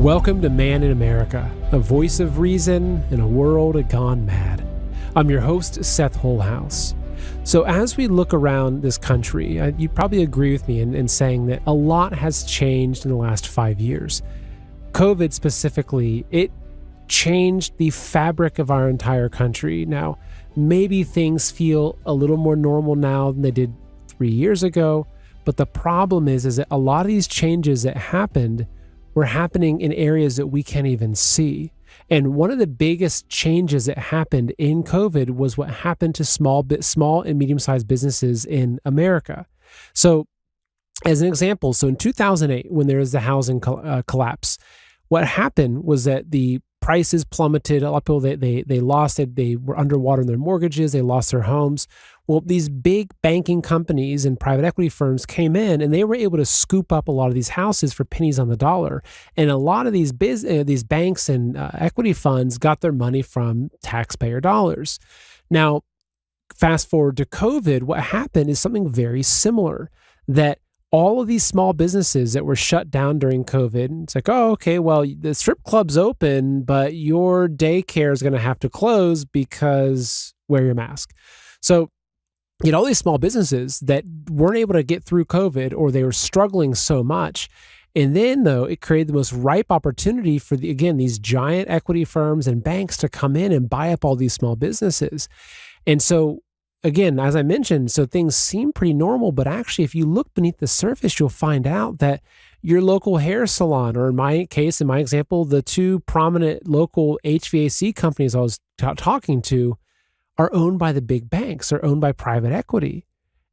Welcome to Man in America, a voice of reason in a world gone mad. I'm your host, Seth Holhouse. So as we look around this country, you probably agree with me in saying that a lot has changed in the last 5 years. COVID specifically, it changed the fabric of our entire country. Now, maybe things feel a little more normal now than they did 3 years ago, but the problem is that a lot of these changes that happened were happening in areas that we can't even see. And one of the biggest changes that happened in COVID was what happened to small and medium-sized businesses in America. So as an example, so in 2008, when there was the housing collapse, what happened was that the prices plummeted. A lot of people, they lost it. They were underwater in their mortgages. They lost their homes. Well, these big banking companies and private equity firms came in and they were able to scoop up a lot of these houses for pennies on the dollar. And a lot of these banks and equity funds got their money from taxpayer dollars. Now, fast forward to COVID, what happened is something very similar, that all of these small businesses that were shut down during COVID, it's like, oh, okay, well, the strip club's open, but your daycare is going to have to close because wear your mask. So you had all these small businesses that weren't able to get through COVID, or they were struggling so much. And then, though, it created the most ripe opportunity for, these giant equity firms and banks to come in and buy up all these small businesses. And so, again, as I mentioned, so things seem pretty normal, but actually, if you look beneath the surface, you'll find out that your local hair salon, or in my example, the two prominent local HVAC companies I was talking to, are owned by the big banks, are owned by private equity.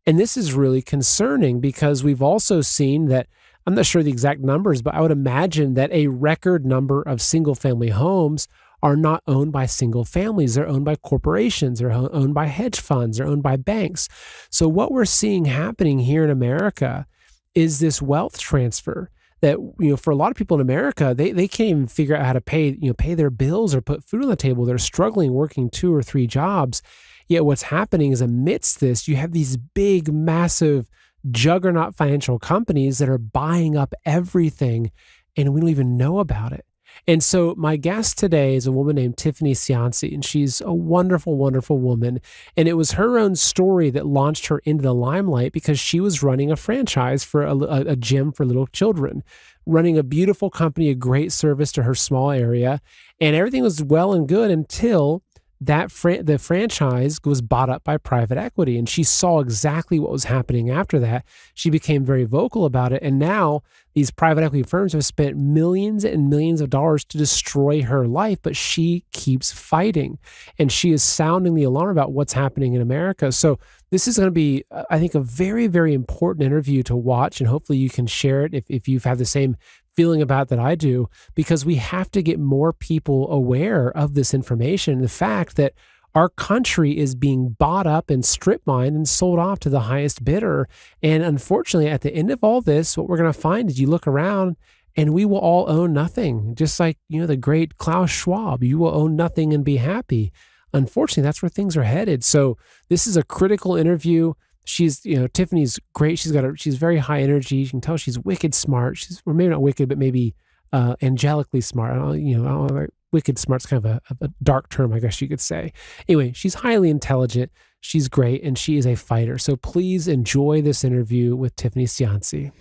And this is really concerning because we've also seen that, I'm not sure the exact numbers, but I would imagine that a record number of single family homes are not owned by single families. They're owned by corporations. They're owned by hedge funds. They're owned by banks. So what we're seeing happening here in America is this wealth transfer that, for a lot of people in America, they can't even figure out how to pay their bills or put food on the table. They're struggling working 2 or 3 jobs. Yet what's happening is, amidst this, you have these big, massive juggernaut financial companies that are buying up everything, and we don't even know about it. And so my guest today is a woman named Tiffany Cianci, and she's a wonderful, wonderful woman. And it was her own story that launched her into the limelight, because she was running a franchise for a gym for little children, running a beautiful company, a great service to her small area. And everything was well and good until the franchise was bought up by private equity. And she saw exactly what was happening after that. She became very vocal about it. And now these private equity firms have spent millions and millions of dollars to destroy her life, but she keeps fighting. And she is sounding the alarm about what's happening in America. So this is going to be, I think, a very, very important interview to watch. And hopefully you can share it if you've had the same feeling about that I do, because we have to get more people aware of this information. The fact that our country is being bought up and strip mined and sold off to the highest bidder. And unfortunately, at the end of all this, what we're going to find is you look around and we will all own nothing. Just like, the great Klaus Schwab, you will own nothing and be happy. Unfortunately, that's where things are headed. So this is a critical interview. She's, Tiffany's great. She's very high energy. You can tell she's wicked smart. Or maybe not wicked, but maybe angelically smart. I don't know, wicked smart's kind of a dark term, I guess you could say. Anyway, she's highly intelligent. She's great, and she is a fighter. So please enjoy this interview with Tiffany Cianci.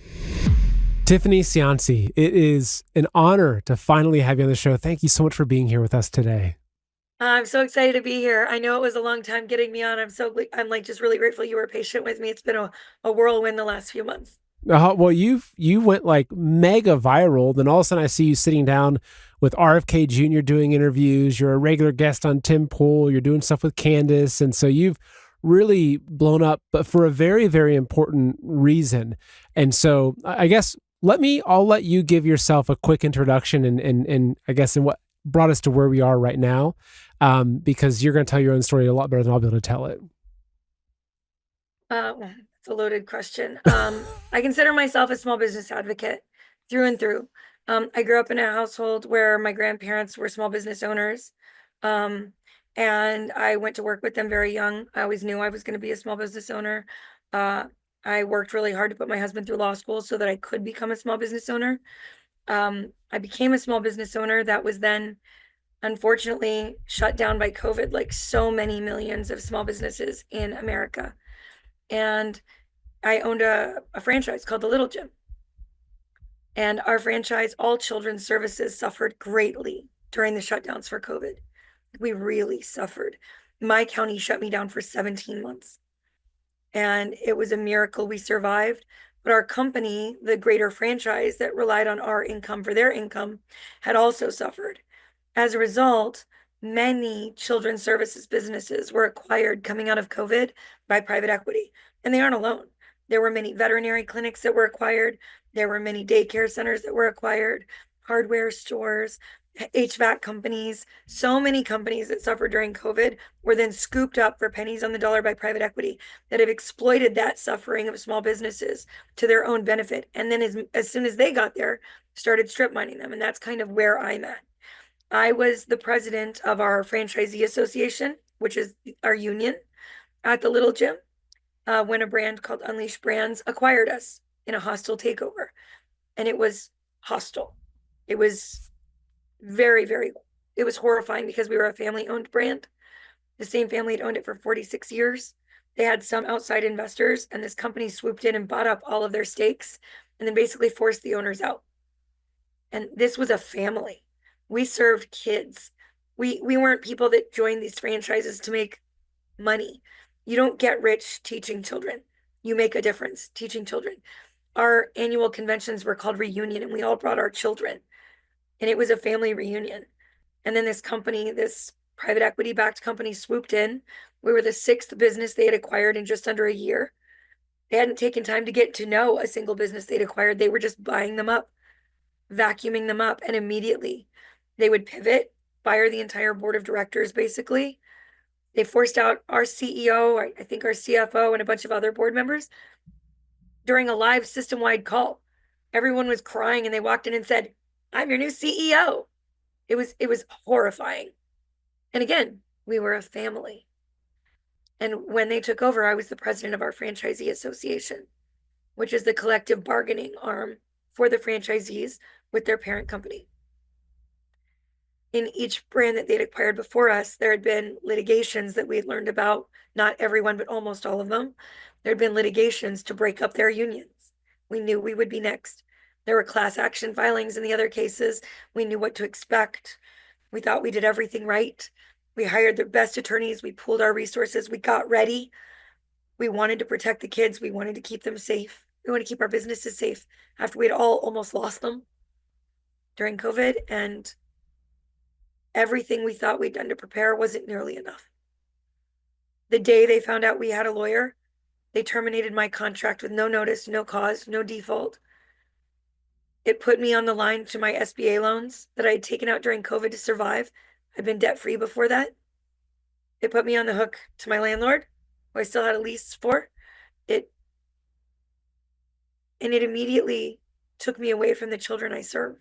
Tiffany Cianci, it is an honor to finally have you on the show. Thank you so much for being here with us today. I'm so excited to be here. I know it was a long time getting me on. I'm like just really grateful you were patient with me. It's been a whirlwind the last few months. Well, you went like mega viral. Then all of a sudden I see you sitting down with RFK Jr. doing interviews. You're a regular guest on Tim Pool. You're doing stuff with Candace. And so you've really blown up, but for a very, very important reason. And so I guess I'll let you give yourself a quick introduction and I guess in what brought us to where we are right now. Because you're going to tell your own story a lot better than I'll be able to tell it. It's a loaded question. I consider myself a small business advocate through and through. I grew up in a household where my grandparents were small business owners. And I went to work with them very young. I always knew I was going to be a small business owner. I worked really hard to put my husband through law school so that I could become a small business owner. I became a small business owner that was then unfortunately shut down by COVID, like so many millions of small businesses in America. And I owned a franchise called the Little Gym. And our franchise, all children's services, suffered greatly during the shutdowns for COVID. We really suffered. My county shut me down for 17 months. And it was a miracle we survived. But our company, the greater franchise that relied on our income for their income, had also suffered. As a result, many children's services businesses were acquired coming out of COVID by private equity, and they aren't alone. There were many veterinary clinics that were acquired. There were many daycare centers that were acquired, hardware stores, HVAC companies. So many companies that suffered during COVID were then scooped up for pennies on the dollar by private equity that have exploited that suffering of small businesses to their own benefit. And then as soon as they got there, started strip mining them. And that's kind of where I'm at. I was the president of our franchisee association, which is our union at the Little Gym, when a brand called Unleash Brands acquired us in a hostile takeover. And it was hostile. It was it was horrifying because we were a family-owned brand. The same family had owned it for 46 years. They had some outside investors, and this company swooped in and bought up all of their stakes and then basically forced the owners out. And this was a family. We served kids. We weren't people that joined these franchises to make money. You don't get rich teaching children. You make a difference teaching children. Our annual conventions were called Reunion, and we all brought our children. And it was a family reunion. And then this company, this private equity backed company, swooped in. We were the 6th business they had acquired in just under a year. They hadn't taken time to get to know a single business they'd acquired. They were just buying them up, vacuuming them up, and immediately they would pivot, fire the entire board of directors, basically. They forced out our CEO, I think our CFO, and a bunch of other board members during a live system-wide call. Everyone was crying, and they walked in and said, "I'm your new CEO." It was horrifying. And again, we were a family. And when they took over, I was the president of our franchisee association, which is the collective bargaining arm for the franchisees with their parent company. In each brand that they'd acquired before us, there had been litigations that we had learned about, not everyone, but almost all of them. There had been litigations to break up their unions. We knew we would be next. There were class action filings in the other cases. We knew what to expect. We thought we did everything right. We hired the best attorneys. We pooled our resources. We got ready. We wanted to protect the kids. We wanted to keep them safe. We wanted to keep our businesses safe after we'd all almost lost them during COVID. And everything we thought we'd done to prepare wasn't nearly enough. The day they found out we had a lawyer, they terminated my contract with no notice, no cause, no default. It put me on the line to my SBA loans that I had taken out during COVID to survive. I'd been debt-free before that. It put me on the hook to my landlord, who I still had a lease for. And it immediately took me away from the children I serve.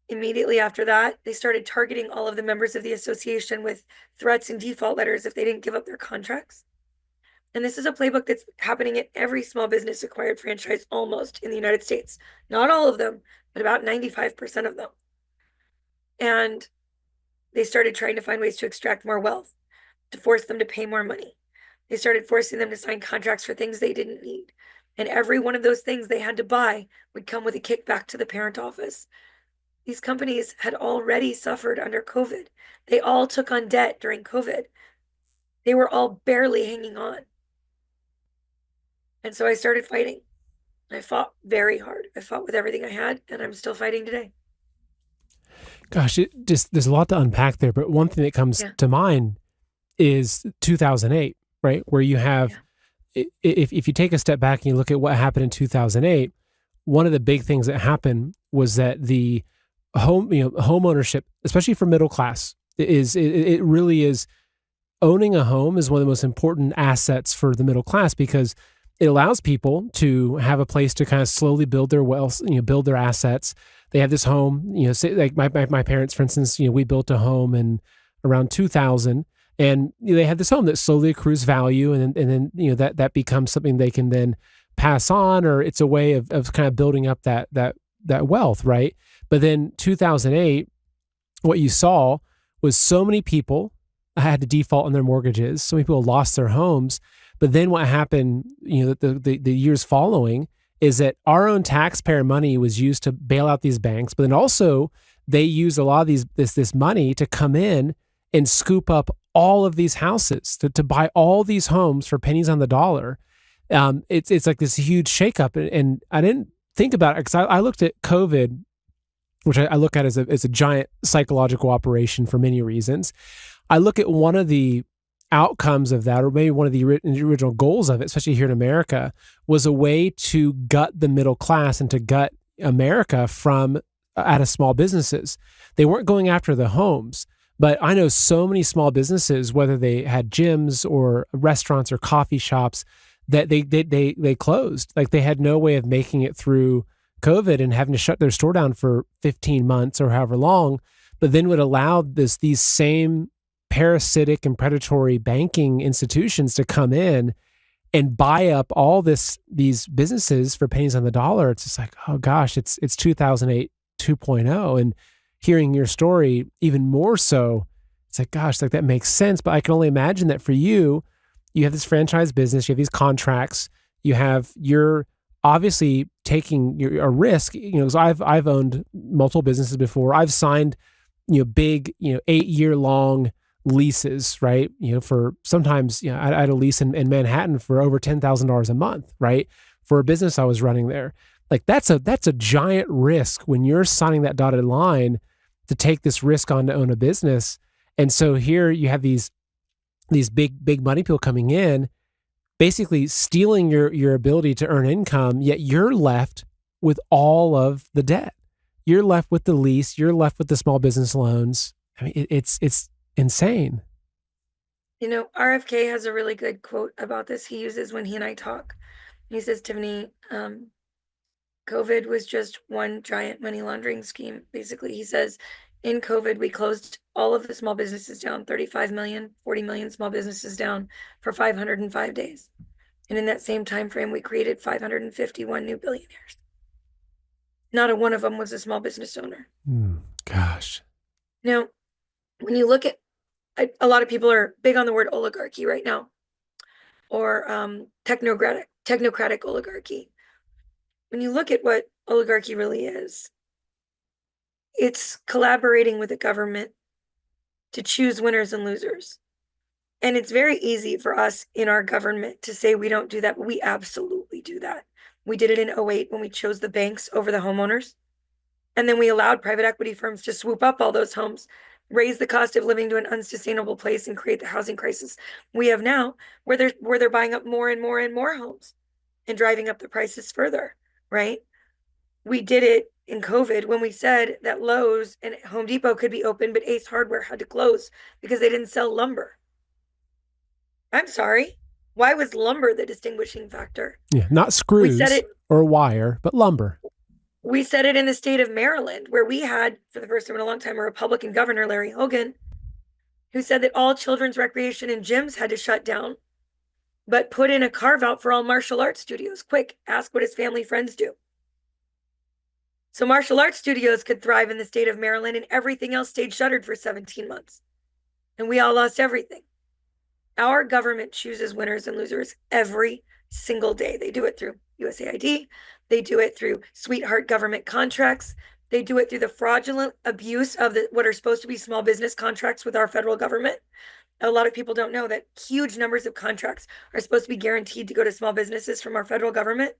Immediately after that, they started targeting all of the members of the association with threats and default letters if they didn't give up their contracts. And this is a playbook that's happening at every small business acquired franchise almost in the United States. Not all of them, but about 95% of them. And they started trying to find ways to extract more wealth, to force them to pay more money. They started forcing them to sign contracts for things they didn't need. And every one of those things they had to buy would come with a kickback to the parent office. These companies had already suffered under COVID. They all took on debt during COVID. They were all barely hanging on. And so I started fighting. I fought very hard. I fought with everything I had, and I'm still fighting today. Gosh, there's a lot to unpack there, but one thing that comes to mind is 2008, right? Where you have, if you take a step back and you look at what happened in 2008, one of the big things that happened was that the home ownership, especially for middle class, it really is, owning a home is one of the most important assets for the middle class because it allows people to have a place to kind of slowly build their wealth, build their assets. They have this home, say like my parents, for instance, we built a home in around 2000, and they had this home that slowly accrues value, and then that becomes something they can then pass on, or it's a way of kind of building up that wealth, right? But then 2008, what you saw was so many people had to default on their mortgages. So many people lost their homes. But then what happened, the years following is that our own taxpayer money was used to bail out these banks, but then also they used a lot of this money to come in and scoop up all of these houses to buy all these homes for pennies on the dollar. It's like this huge shakeup, and I didn't think about it because I looked at COVID, which I look at as a giant psychological operation for many reasons. I look at one of the outcomes of that, or maybe one of the original goals of it, especially here in America, was a way to gut the middle class and to gut America from out of small businesses. They weren't going after the homes, but I know so many small businesses, whether they had gyms or restaurants or coffee shops, that they closed. Like they had no way of making it through COVID and having to shut their store down for 15 months or however long, but then would allow these same parasitic and predatory banking institutions to come in and buy up all these businesses for pennies on the dollar. It's just like, oh gosh, it's 2008 2.0. And hearing your story even more so, it's like, gosh, like that makes sense. But I can only imagine that for you, you have this franchise business, you have these contracts, you're obviously taking a risk, because I've owned multiple businesses before. I've signed, big, 8-year long leases, right? For sometimes, I had a lease in Manhattan for over $10,000 a month, right? For a business I was running there. Like that's a giant risk when you're signing that dotted line to take this risk on to own a business. And so here you have these big money people coming in, basically stealing your ability to earn income, yet you're left with all of the debt. You're left with the lease, you're left with the small business loans. I mean, it's insane. RFK has a really good quote about this he uses when he and I talk. He says, Tiffany, COVID was just one giant money laundering scheme. Basically, he says, in COVID, we closed all of the small businesses down, 35 million, 40 million small businesses down for 505 days. And in that same time frame, we created 551 new billionaires. Not a one of them was a small business owner. Gosh. Now, when you look at, a lot of people are big on the word oligarchy right now, or technocratic oligarchy. When you look at what oligarchy really is, it's collaborating with the government to choose winners and losers. And it's very easy for us in our government to say we don't do that, but we absolutely do that. We did it in 2008 when we chose the banks over the homeowners. And then we allowed private equity firms to swoop up all those homes, raise the cost of living to an unsustainable place, and create the housing crisis we have now, where they're buying up more and more and more homes and driving up the prices further, right? We did it in COVID when we said that Lowe's and Home Depot could be open, but Ace Hardware had to close because they didn't sell lumber. I'm sorry. Why was lumber the distinguishing factor? Yeah, not screws or wire, but lumber. We said it in the state of Maryland, where we had, for the first time in a long time, a Republican governor, Larry Hogan, who said that all children's recreation and gyms had to shut down, but put in a carve out for all martial arts studios. Quick, ask what his family friends do. So martial arts studios could thrive in the state of Maryland, and everything else stayed shuttered for 17 months. And we all lost everything. Our government chooses winners and losers every single day. They do it through USAID. They do it through sweetheart government contracts. They do it through the fraudulent abuse of what are supposed to be small business contracts with our federal government. A lot of people don't know that huge numbers of contracts are supposed to be guaranteed to go to small businesses from our federal government.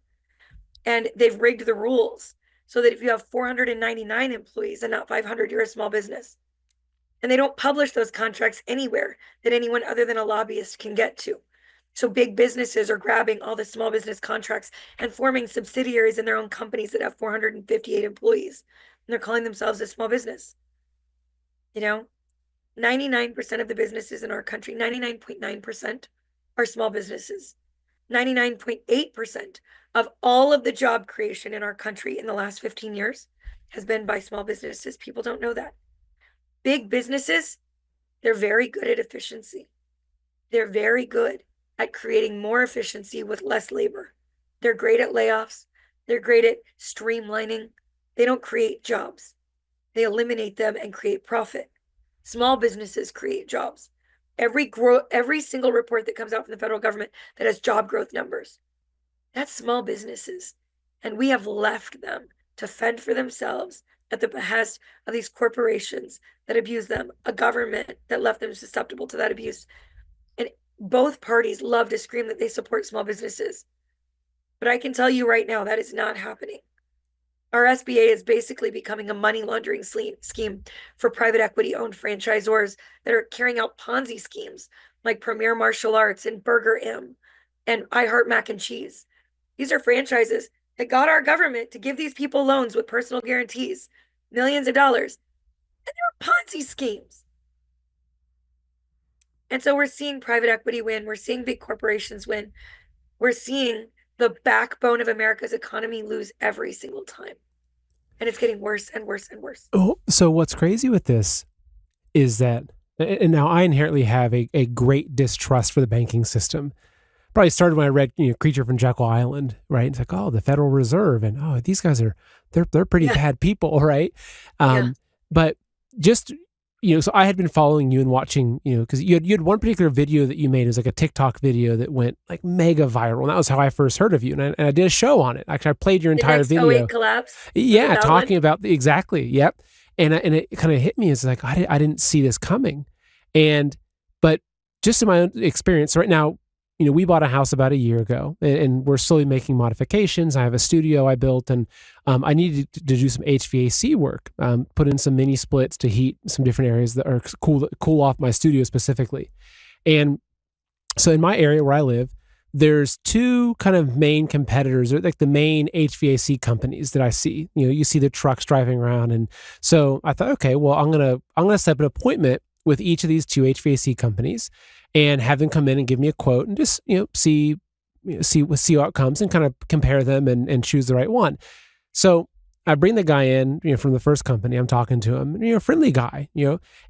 And they've rigged the rules so that if you have 499 employees and not 500, you're a small business. And they don't publish those contracts anywhere that anyone other than a lobbyist can get to. So big businesses are grabbing all the small business contracts and forming subsidiaries in their own companies that have 458 employees. And they're calling themselves a small business. 99% of the businesses in our country, 99.9% are small businesses. 99.8% of all of the job creation in our country in the last 15 years has been by small businesses. People don't know that. Big businesses, they're very good at efficiency. They're very good at creating more efficiency with less labor. They're great at layoffs. They're great at streamlining. They don't create jobs. They eliminate them and create profit. Small businesses create jobs. Every single report that comes out from the federal government that has job growth numbers, that's small businesses. And we have left them to fend for themselves at the behest of these corporations that abuse them, a government that left them susceptible to that abuse. And both parties love to scream that they support small businesses. But I can tell you right now, that is not happening. Our SBA is basically becoming a money laundering scheme for private equity owned franchisors that are carrying out Ponzi schemes like Premier Martial Arts and Burger M and I Heart Mac and Cheese. These are franchises that got our government to give these people loans with personal guarantees, millions of dollars, and they were Ponzi schemes. And so we're seeing private equity win. We're seeing big corporations win. We're seeing the backbone of America's economy lose every single time. And it's getting worse and worse and worse. Oh, so what's crazy with this is that, and now I inherently have a great distrust for the banking system. Probably started when I read, Creature from Jekyll Island, right? It's like, oh, the Federal Reserve, and oh, these guys they're pretty bad people, right? But just, so I had been following you and watching, because you had one particular video that you made. It was like a TikTok video that went like mega viral, and that was how I first heard of you. And I did a show on it. Actually, I played your entire video. The next 08 collapse. Yeah, talking about exactly. Yep. And it kind of hit me as like I didn't see this coming, but just in my own experience right now. We bought a house about a year ago, and we're slowly making modifications. I have a studio I built, and I needed to do some HVAC work, put in some mini splits to heat some different areas that are cool off my studio specifically. And so in my area where I live, there's two kind of main competitors, or like the main HVAC companies that I see. You see the trucks driving around, and so I thought, okay, well, I'm gonna set up an appointment with each of these two HVAC companies and have them come in and give me a quote and just, see how it comes and kind of compare them and choose the right one. So I bring the guy in, from the first company. I'm talking to him, friendly guy,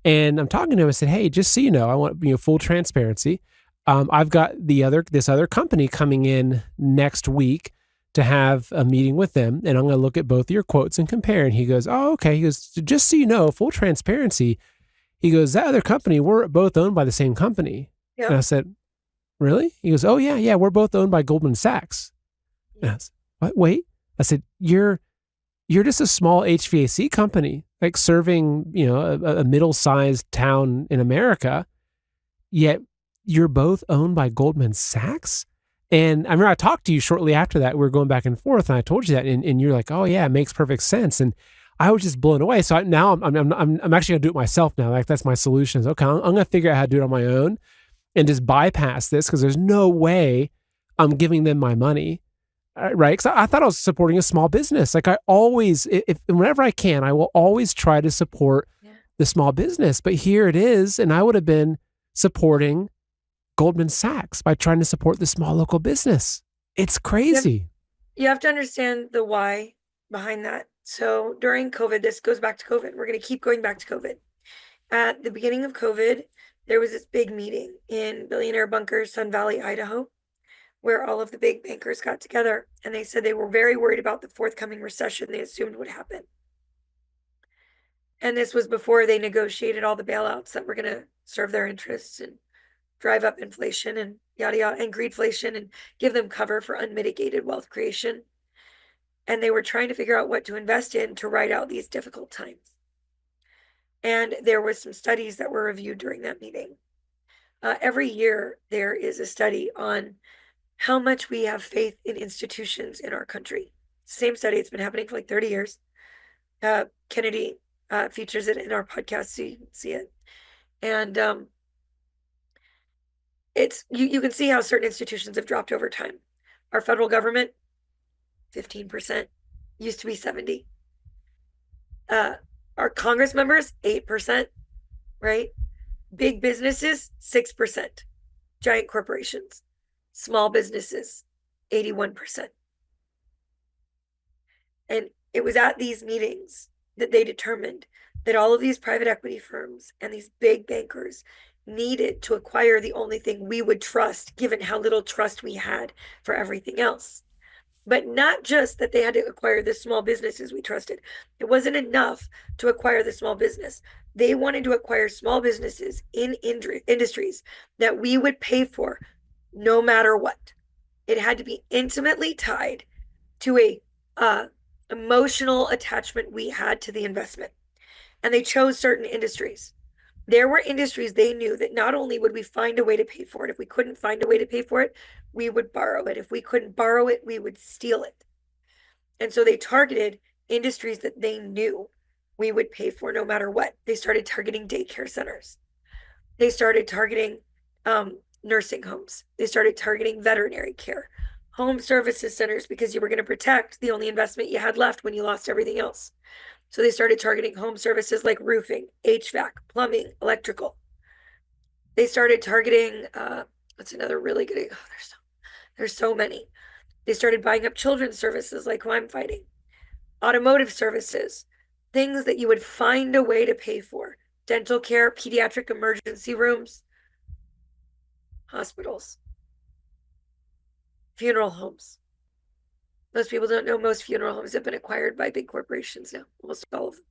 and I'm talking to him. I said, hey, just so you know, I want, full transparency. I've got this other company coming in next week to have a meeting with them, and I'm going to look at both of your quotes and compare. And he goes, oh, okay. He goes, just so you know, full transparency. He goes, that other company, we're both owned by the same company. Yep. And I said, really? He goes, oh, yeah, we're both owned by Goldman Sachs. And I said, what? Wait. I said, you're just a small HVAC company, like serving, a middle-sized town in America, yet you're both owned by Goldman Sachs? And I remember I talked to you shortly after that. We were going back and forth, and I told you that, and you're like, oh, yeah, it makes perfect sense. And I was just blown away. So now I'm actually gonna do it myself now. Like that's my solution. Okay, I'm gonna figure out how to do it on my own and just bypass this, because there's no way I'm giving them my money, right? Because I thought I was supporting a small business. Like I always, whenever I can, I will always try to support the small business. But here it is, and I would have been supporting Goldman Sachs by trying to support the small local business. It's crazy. You have to understand the why behind that. So during COVID, this goes back to COVID. We're going to keep going back to COVID. At the beginning of COVID, there was this big meeting in Billionaire Bunker, Sun Valley, Idaho, where all of the big bankers got together, and they said they were very worried about the forthcoming recession they assumed would happen. And this was before they negotiated all the bailouts that were going to serve their interests and drive up inflation and yada yada, and greedflation, and give them cover for unmitigated wealth creation. And they were trying to figure out what to invest in to ride out these difficult times. And there were some studies that were reviewed during that meeting. Every year, there is a study on how much we have faith in institutions in our country. Same study, it's been happening for like 30 years. Kennedy features it in our podcast, so you can see it. And you can see how certain institutions have dropped over time. Our federal government, 15%, used to be 70. Our Congress members, 8%, right? Big businesses, 6%. Giant corporations. Small businesses, 81%. And it was at these meetings that they determined that all of these private equity firms and these big bankers needed to acquire the only thing we would trust, given how little trust we had for everything else. But not just that they had to acquire the small businesses we trusted. It wasn't enough to acquire the small business. They wanted to acquire small businesses in industries that we would pay for no matter what. It had to be intimately tied to a emotional attachment we had to the investment. And they chose certain industries. There were industries they knew that not only would we find a way to pay for it, if we couldn't find a way to pay for it, we would borrow it. If we couldn't borrow it, we would steal it. And so they targeted industries that they knew we would pay for no matter what. They started targeting daycare centers. They started targeting nursing homes. They started targeting veterinary care, home services centers, because you were going to protect the only investment you had left when you lost everything else. So they started targeting home services like roofing, HVAC, plumbing, electrical. They started targeting, what's another really good, there's so many. They started buying up children's services like who I'm fighting, automotive services, things that you would find a way to pay for, dental care, pediatric emergency rooms, hospitals, funeral homes. Most people don't know most funeral homes have been acquired by big corporations now, almost all of them,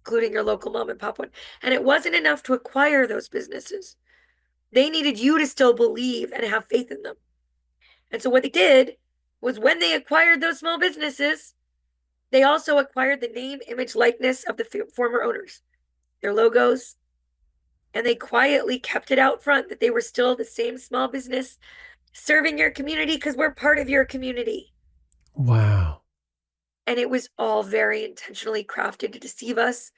including your local mom and pop one. And it wasn't enough to acquire those businesses. They needed you to still believe and have faith in them. And so what they did was, when they acquired those small businesses, they also acquired the name, image, likeness of the former owners, their logos, and they quietly kept it out front that they were still the same small business serving your community because we're part of your community. Wow. And it was all very intentionally crafted to deceive us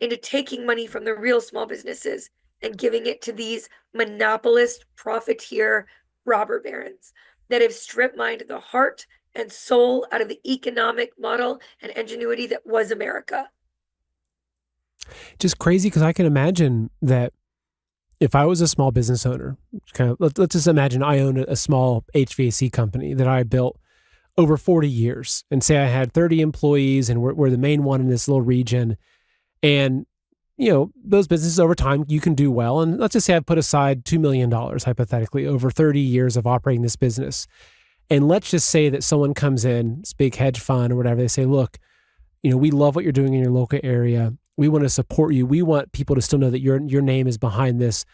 into taking money from the real small businesses and giving it to these monopolist, profiteer robber barons that have strip mined the heart and soul out of the economic model and ingenuity that was America. Just crazy, because I can imagine that if I was a small business owner, kind of, let's just imagine I own a small HVAC company that I built over 40 years, and say I had 30 employees and we're the main one in this little region. And, those businesses over time, you can do well. And let's just say I put aside $2 million hypothetically over 30 years of operating this business. And let's just say that someone comes in, this big hedge fund or whatever, they say, look, we love what you're doing in your local area. We want to support you. We want people to still know that your name is behind this,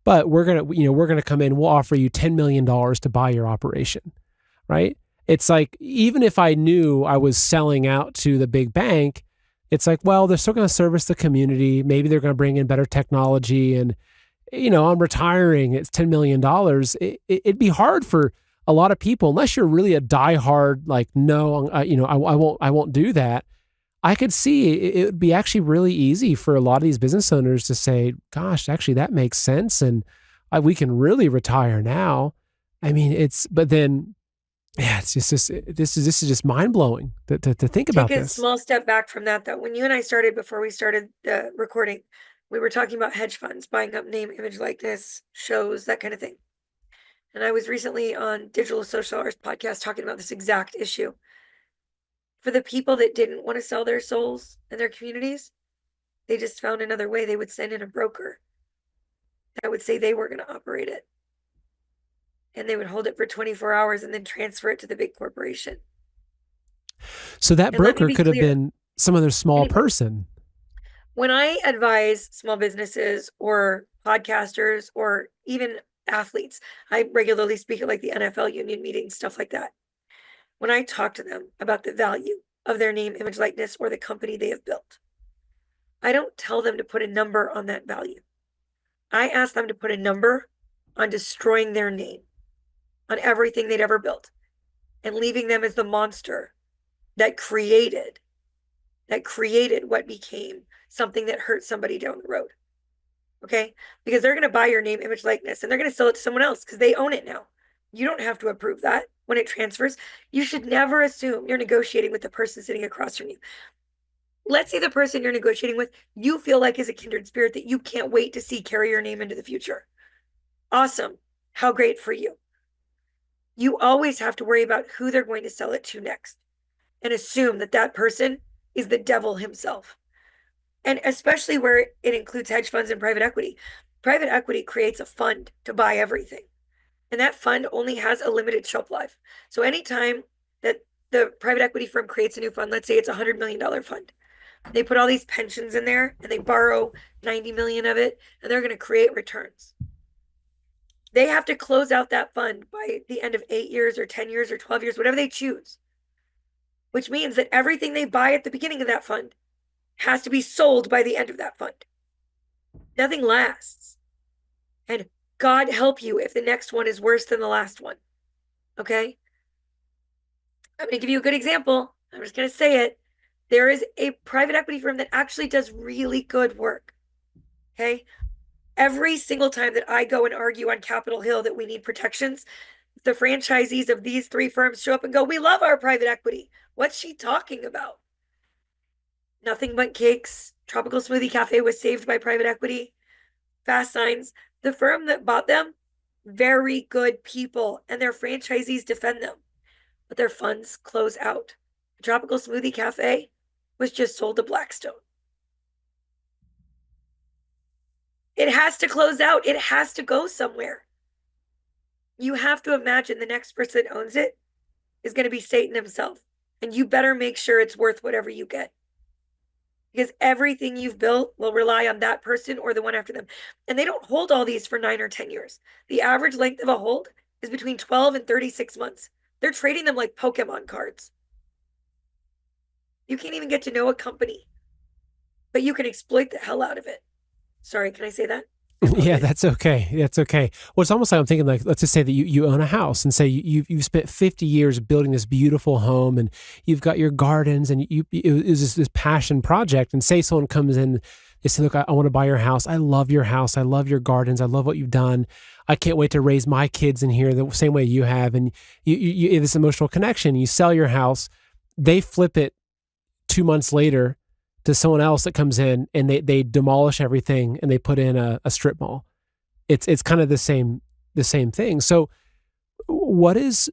but we're going to come in, we'll offer you $10 million to buy your operation, right? It's like, even if I knew I was selling out to the big bank, it's like, well, they're still going to service the community. Maybe they're going to bring in better technology, and, I'm retiring. It's $10 million. It'd be hard for a lot of people, unless you're really a diehard, like, no, I won't do that. I could see it would be actually really easy for a lot of these business owners to say, gosh, actually that makes sense. And we can really retire now. I mean, but then, yeah, it's just this is just mind blowing to think about this. Take a small step back from that, though. When you and I started, before we started the recording, we were talking about hedge funds buying up name, image, likeness, shows, that kind of thing. And I was recently on Digital Social Hours podcast talking about this exact issue. For the people that didn't want to sell their souls and their communities, they just found another way. They would send in a broker that would say they were going to operate it. And they would hold it for 24 hours and then transfer it to the big corporation. So that broker could have been some other small person. When I advise small businesses or podcasters or even athletes, I regularly speak at like the NFL union meetings, stuff like that. When I talk to them about the value of their name, image, likeness, or the company they have built, I don't tell them to put a number on that value. I ask them to put a number on destroying their name, on everything they'd ever built, and leaving them as the monster that created what became something that hurt somebody down the road. Okay? Because they're going to buy your name, image, likeness, and they're going to sell it to someone else because they own it now. You don't have to approve that when it transfers. You should never assume you're negotiating with the person sitting across from you. Let's say the person you're negotiating with, you feel like is a kindred spirit that you can't wait to see carry your name into the future. Awesome. How great for you. You always have to worry about who they're going to sell it to next and assume that that person is the devil himself. And especially where it includes hedge funds and private equity. Private equity creates a fund to buy everything. And that fund only has a limited shelf life. So anytime that the private equity firm creates a new fund. Let's say it's $100 million fund. They put all these pensions in there and they borrow 90 million of it, and they're going to create returns. They have to close out that fund by the end of 8 years or 10 years or 12 years, whatever they choose, which means that everything they buy at the beginning of that fund has to be sold by the end of that fund. Nothing lasts. And God help you if the next one is worse than the last one. Okay? I'm going to give you a good example. I'm just going to say it. There is a private equity firm that actually does really good work. Okay? Every single time that I go and argue on Capitol Hill that we need protections, the franchisees of these 3 firms show up and go, "We love our private equity." What's she talking about? Nothing But Cakes, Tropical Smoothie Cafe was saved by private equity. Fast Signs, the firm that bought them, very good people, and their franchisees defend them, but their funds close out. The Tropical Smoothie Cafe was just sold to Blackstone. It has to close out. It has to go somewhere. You have to imagine the next person that owns it is going to be Satan himself. And you better make sure it's worth whatever you get. Because everything you've built will rely on that person or the one after them. And they don't hold all these for 9 or 10 years. The average length of a hold is between 12 and 36 months. They're trading them like Pokemon cards. You can't even get to know a company, but you can exploit the hell out of it. Sorry, can I say that? Yeah, that's okay. That's okay. Well, it's almost like I'm thinking, like, let's just say that you own a house, and say you've spent 50 years building this beautiful home, and you've got your gardens, and it was this passion project. And say someone comes in, they say, "Look, I want to buy your house. I love your house. I love your gardens. I love what you've done. I can't wait to raise my kids in here the same way you have." And you have this emotional connection. You sell your house, they flip it 2 months later to someone else that comes in, and they demolish everything and they put in a strip mall. It's kind of the same thing. So what's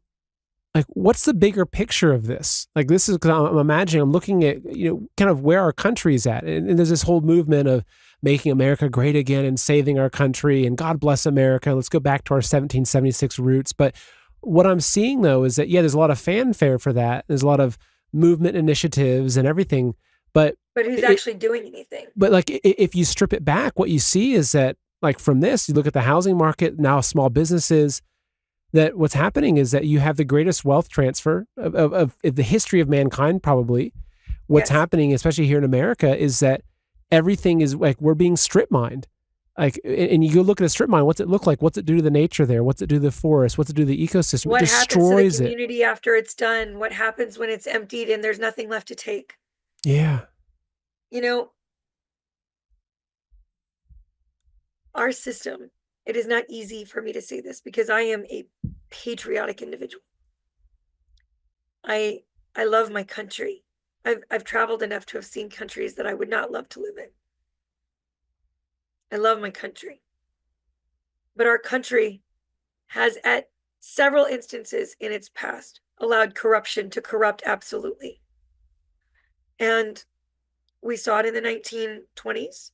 the bigger picture of this? Like, this is, because I'm imagining, I'm looking at, kind of where our country's at. And there's this whole movement of making America great again and saving our country, and God bless America. Let's go back to our 1776 roots. But what I'm seeing, though, is that, yeah, there's a lot of fanfare for that. There's a lot of movement initiatives and everything. But who's actually doing anything? But like, if you strip it back, what you see is that, like, from this, you look at the housing market, now small businesses, that what's happening is that you have the greatest wealth transfer of the history of mankind, probably. What's happening, especially here in America, is that everything is like, we're being strip mined. Like, and you go look at a strip mine, what's it look like? What's it do to the nature there? What's it do to the forest? What's it do to the ecosystem? What it destroys happens to the community after it's done? What happens when it's emptied and there's nothing left to take? Yeah. Our system, it is not easy for me to say this because I am a patriotic individual. I love my country. I've traveled enough to have seen countries that I would not love to live in. I love my country. But our country has, at several instances in its past, allowed corruption to corrupt absolutely. And we saw it in the 1920s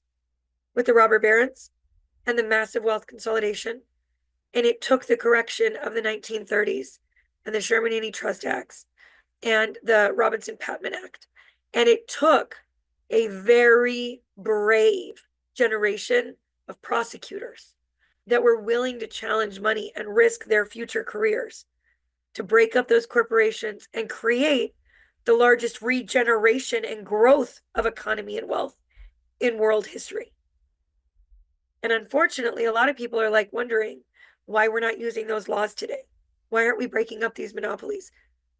with the robber barons and the massive wealth consolidation. And it took the correction of the 1930s and the Sherman Antitrust Acts and the Robinson-Patman Act. And it took a very brave generation of prosecutors that were willing to challenge money and risk their future careers to break up those corporations and create the largest regeneration and growth of economy and wealth in world history. And unfortunately, a lot of people are like wondering why we're not using those laws today. Why aren't we breaking up these monopolies?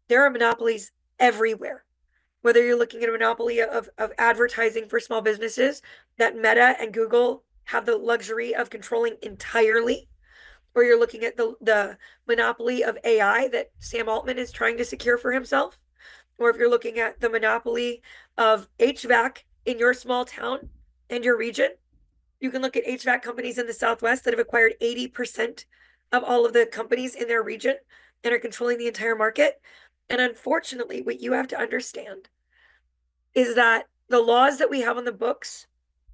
There are monopolies everywhere. Whether you're looking at a monopoly of advertising for small businesses that Meta and Google have the luxury of controlling entirely, or you're looking at the monopoly of AI that Sam Altman is trying to secure for himself, or if you're looking at the monopoly of HVAC in your small town and your region. You can look at HVAC companies in the Southwest that have acquired 80% of all of the companies in their region and are controlling the entire market. And unfortunately, what you have to understand is that the laws that we have on the books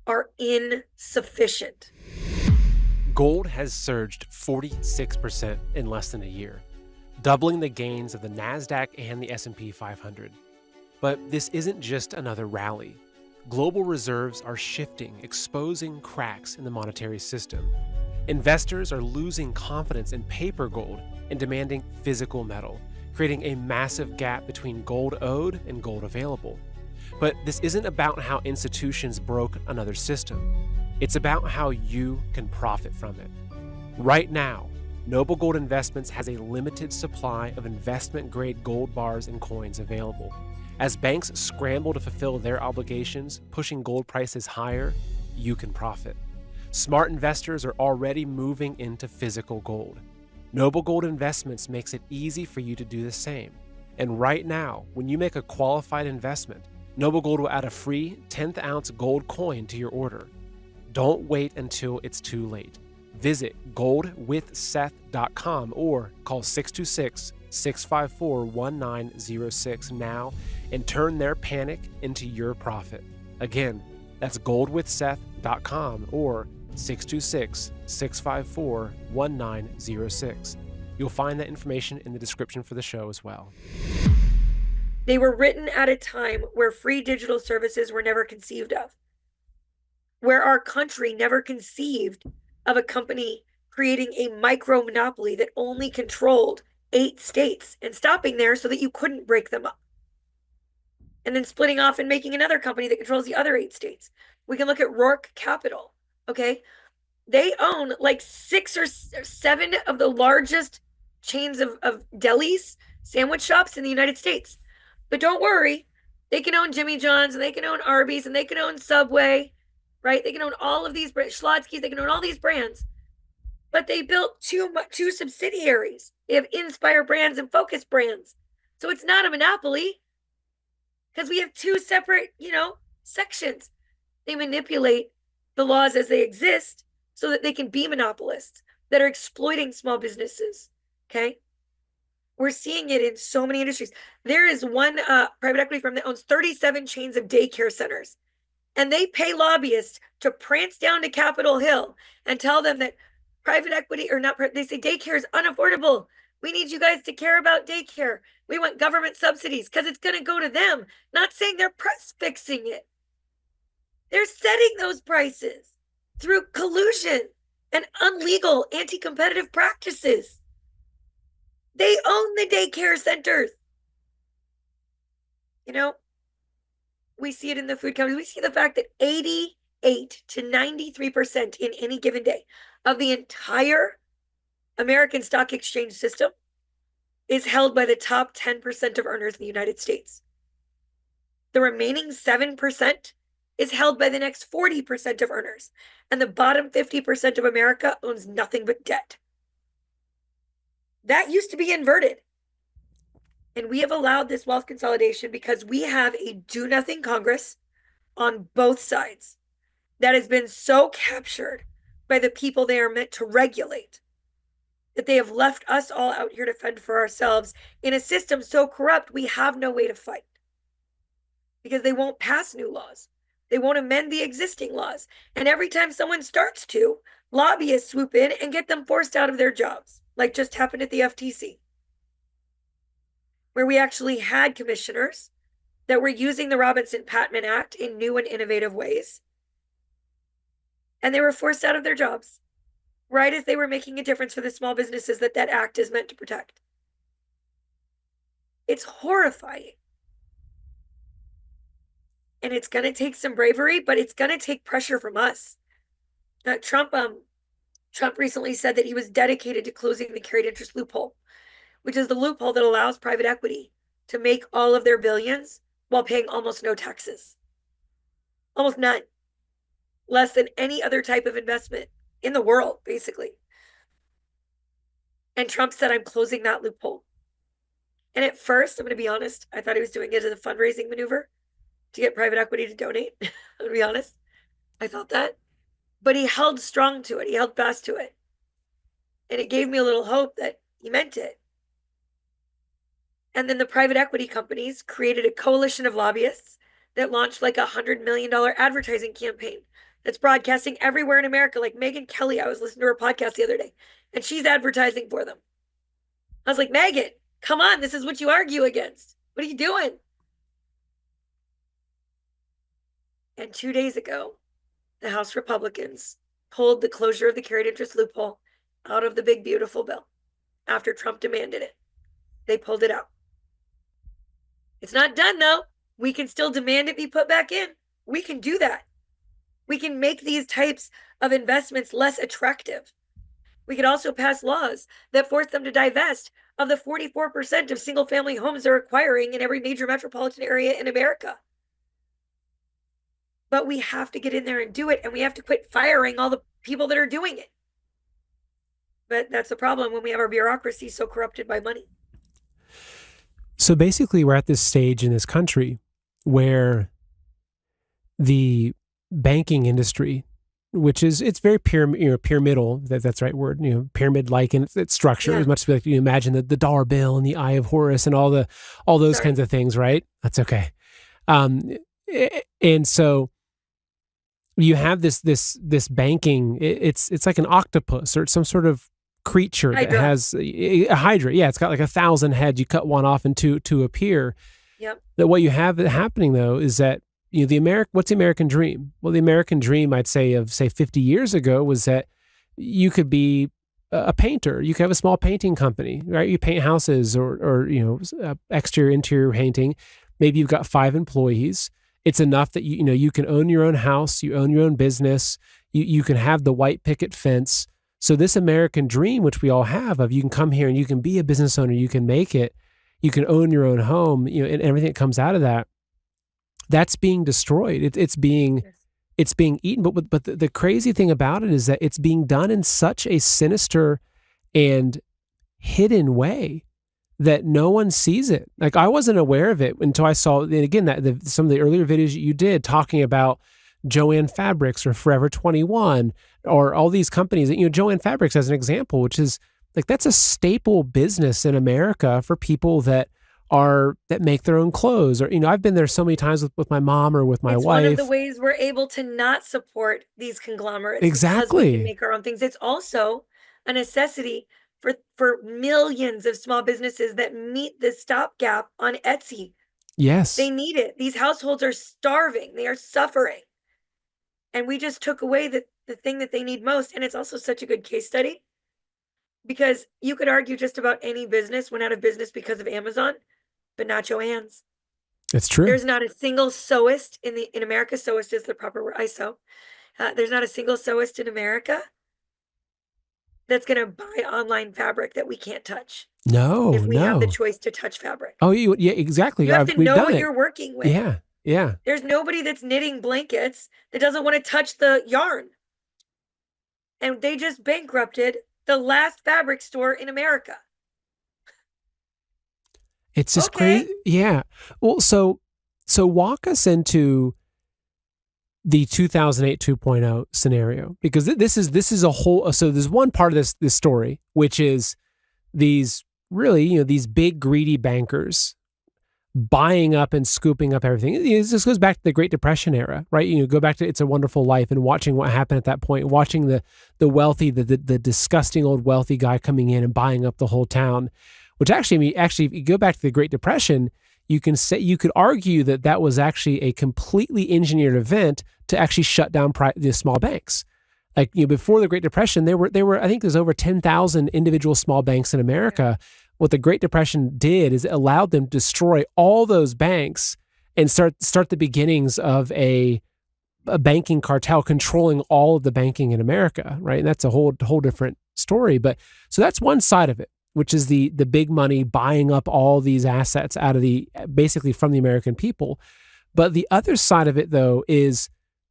are insufficient. Gold has surged 46% in less than a year. doubling the gains of the NASDAQ and the S&P 500. But this isn't just another rally. Global reserves are shifting, exposing cracks in the monetary system. Investors are losing confidence in paper gold and demanding physical metal, creating a massive gap between gold owed and gold available. But this isn't about how institutions broke another system. It's about how you can profit from it. Right now, Noble Gold Investments has a limited supply of investment-grade gold bars and coins available. As banks scramble to fulfill their obligations, pushing gold prices higher, you can profit. Smart investors are already moving into physical gold. Noble Gold Investments makes it easy for you to do the same. And right now, when you make a qualified investment, Noble Gold will add a free 10th ounce gold coin to your order. Don't wait until it's too late. Visit goldwithseth.com or call 626-654-1906 now and turn their panic into your profit. Again, that's goldwithseth.com or 626-654-1906. You'll find that information in the description for the show as well. They were written at a time where free digital services were never conceived of, where our country never conceived of a company creating a micro monopoly that only controlled 8 states and stopping there so that you couldn't break them up. And then splitting off and making another company that controls the other 8 states. We can look at Rourke Capital, okay? They own like 6 or 7 of the largest chains of delis, sandwich shops in the United States. But don't worry, they can own Jimmy John's and they can own Arby's and they can own Subway, right? They can own all of these Schlotzsky's, they can own all these brands. But they built two subsidiaries. They have Inspire Brands and Focus Brands. So it's not a monopoly because we have 2 separate, sections. They manipulate the laws as they exist so that they can be monopolists that are exploiting small businesses, okay? We're seeing it in so many industries. There is one private equity firm that owns 37 chains of daycare centers. And they pay lobbyists to prance down to Capitol Hill and tell them that private equity they say daycare is unaffordable. We need you guys to care about daycare. We want government subsidies because it's going to go to them. Not saying they're price fixing it. They're setting those prices through collusion and illegal anti-competitive practices. They own the daycare centers. We see it in the food companies. We see the fact that 88 to 93% in any given day of the entire American stock exchange system is held by the top 10% of earners in the United States. The remaining 7% is held by the next 40% of earners. And the bottom 50% of America owns nothing but debt. That used to be inverted. And we have allowed this wealth consolidation because we have a do-nothing Congress on both sides that has been so captured by the people they are meant to regulate that they have left us all out here to fend for ourselves in a system so corrupt we have no way to fight because they won't pass new laws. They won't amend the existing laws. And every time someone starts to, lobbyists swoop in and get them forced out of their jobs, like just happened at the FTC, where we actually had commissioners that were using the Robinson-Patman Act in new and innovative ways. And they were forced out of their jobs, right as they were making a difference for the small businesses that act is meant to protect. It's horrifying. And it's going to take some bravery, but it's going to take pressure from us. Trump recently said that he was dedicated to closing the carried interest loophole, which is the loophole that allows private equity to make all of their billions while paying almost no taxes. Almost none. Less than any other type of investment in the world, basically. And Trump said, I'm closing that loophole. And at first, I'm going to be honest, I thought he was doing it as a fundraising maneuver to get private equity to donate. I'm going to be honest. I thought that. But he held strong to it. He held fast to it. And it gave me a little hope that he meant it. And then the private equity companies created a coalition of lobbyists that launched like $100 million advertising campaign that's broadcasting everywhere in America. Like Megyn Kelly, I was listening to her podcast the other day, and she's advertising for them. I was like, Megan, come on, this is what you argue against. What are you doing? And 2 days ago, the House Republicans pulled the closure of the carried interest loophole out of the big, beautiful bill after Trump demanded it. They pulled it out. It's not done, though. We can still demand it be put back in. We can do that. We can make these types of investments less attractive. We could also pass laws that force them to divest of the 44% of single family homes they're acquiring in every major metropolitan area in America. But we have to get in there and do it, and we have to quit firing all the people that are doing it. But that's the problem when we have our bureaucracy so corrupted by money. So basically, we're at this stage in this country where the banking industry, which is, it's very pyramidal, that's the right word, pyramid-like in its structure. It must be like, you imagine the dollar bill and the Eye of Horus and all those kinds of things, right? That's okay. And so you have this banking, it's like an octopus or some sort of creature that has a hydra. Yeah, it's got like 1,000 heads. You cut one off and two appear. Yep. That what you have happening though is that what's the American dream? Well, the American dream, I'd say, of 50 years ago was that you could be a painter. You could have a small painting company, right? You paint houses or exterior, interior painting. Maybe you've got 5 employees. It's enough that you can own your own house, you own your own business, you can have the white picket fence. So this American dream, which we all have, of you can come here and you can be a business owner, you can make it, you can own your own home, and everything that comes out of that, that's being destroyed. It's being eaten. But the crazy thing about it is that it's being done in such a sinister and hidden way that no one sees it. Like, I wasn't aware of it until I saw, and again, some of the earlier videos you did talking about Joann Fabrics or Forever 21 or all these companies. Joann Fabrics as an example, which is like, that's a staple business in America for people that make their own clothes. Or, I've been there so many times with my mom or with my wife. It's one of the ways we're able to not support these conglomerates. Exactly. Because we can make our own things. It's also a necessity for millions of small businesses that meet the stopgap on Etsy. Yes. They need it. These households are starving. They are suffering. And we just took away the thing that they need most. And it's also such a good case study, because you could argue just about any business went out of business because of Amazon, but not Joann's. It's true. There's not a single sewist in America. Sewist is the proper word. I sew. There's not a single sewist in America that's going to buy online fabric that we can't touch. No, if we have the choice to touch fabric. Oh, yeah, exactly. You have to know what you're working with. Yeah. There's nobody that's knitting blankets that doesn't want to touch the yarn. And they just bankrupted the last fabric store in America. It's just crazy. Yeah. Well, so walk us into the 2008 2.0 scenario, because this is a whole. So there's one part of this story, which is these really, these big greedy bankers buying up and scooping up everything. This goes back to the Great Depression era, right? Go back to It's a Wonderful Life and watching what happened at that point, watching the wealthy, the disgusting old wealthy guy coming in and buying up the whole town. Which actually, if you go back to the Great Depression, you could argue that was actually a completely engineered event to actually shut down the small banks. Like, before the Great Depression, there were I think there's over 10,000 individual small banks in America. What the Great Depression did is it allowed them to destroy all those banks and start the beginnings of a banking cartel controlling all of the banking in America, right? And that's a whole different story. But so that's one side of it, which is the big money buying up all these assets out of basically from the American people. But the other side of it, though, is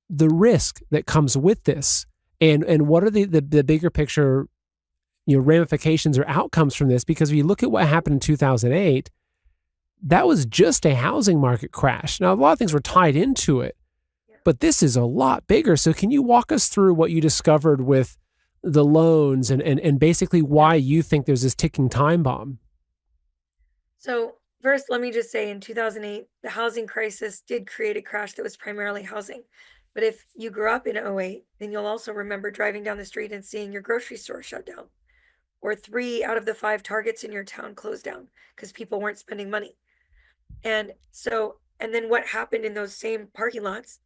the risk that comes with this, and what are the bigger picture, ramifications or outcomes from this? Because if you look at what happened in 2008, that was just a housing market crash. Now, a lot of things were tied into it, but this is a lot bigger. So can you walk us through what you discovered with the loans and basically why you think there's this ticking time bomb? So first, let me just say, in 2008, the housing crisis did create a crash that was primarily housing. But if you grew up in 2008, then you'll also remember driving down the street and seeing your grocery store shut down, or 3 out of the 5 Targets in your town closed down because people weren't spending money. And then what happened in those same parking lots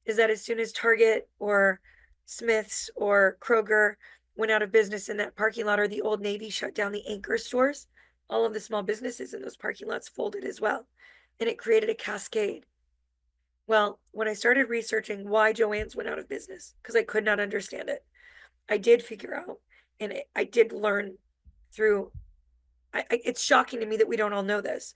is that as soon as Target or Smith's or Kroger went out of business in that parking lot, or the Old Navy shut down the anchor stores, all of the small businesses in those parking lots folded as well. And it created a cascade. Well, when I started researching why Joann's went out of business, because I could not understand it, I did figure out, and I did learn through, it's shocking to me that we don't all know this,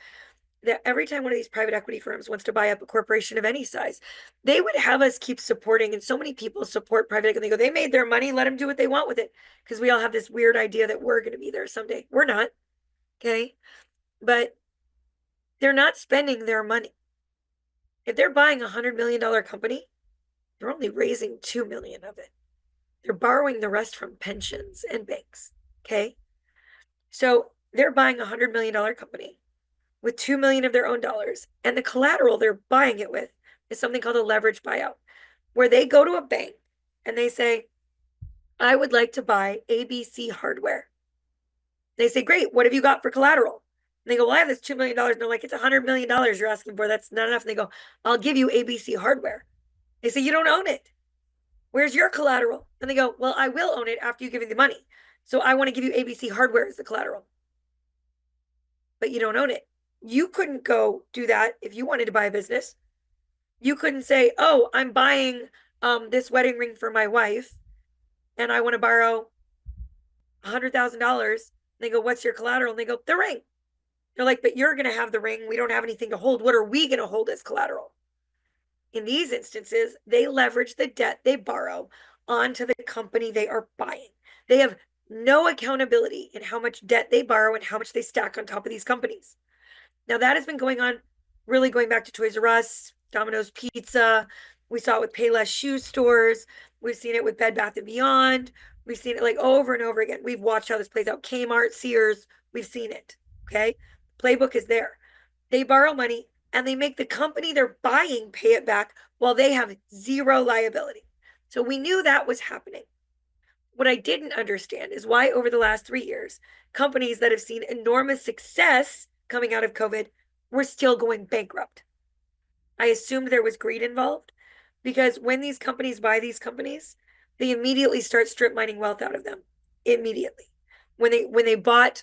that every time one of these private equity firms wants to buy up a corporation of any size, they would have us keep supporting. And so many people support private equity. They go, they made their money, let them do what they want with it. Because we all have this weird idea that we're going to be there someday. We're not. Okay. But they're not spending their money. If they're buying $100 million company, they're only raising 2 million of it. They're borrowing the rest from pensions and banks. Okay. So they're buying $100 million company with 2 million of their own dollars. And the collateral they're buying it with is something called a leverage buyout, where they go to a bank and they say, I would like to buy ABC hardware. They say, great, what have you got for collateral? And they go, well, I have this $2 million. And they're like, it's $100 million you're asking for. That's not enough. And they go, I'll give you ABC hardware. They say, you don't own it. Where's your collateral? And they go, well, I will own it after you give me the money. So I want to give you ABC hardware as the collateral. But you don't own it. You couldn't go do that if you wanted to buy a business. You couldn't say, oh, I'm buying this wedding ring for my wife and I want to borrow $100,000. They go, what's your collateral? And they go, the ring. They're like, but you're going to have the ring. We don't have anything to hold. What are we going to hold as collateral? In these instances, they leverage the debt they borrow onto the company they are buying. They have no accountability in how much debt they borrow and how much they stack on top of these companies. Now, that has been going on, really going back to Toys R Us, Domino's Pizza. We saw it with Payless shoe stores. We've seen it with Bed Bath & Beyond. We've seen it like over and over again. We've watched how this plays out. Kmart, Sears, we've seen it, okay? Playbook is there. They borrow money and they make the company they're buying pay it back while they have zero liability. So we knew that was happening. What I didn't understand is why over the last 3 years, companies that have seen enormous success coming out of COVID were still going bankrupt. I assumed there was greed involved because when these companies buy these companies, they immediately start strip mining wealth out of them. Immediately. When they bought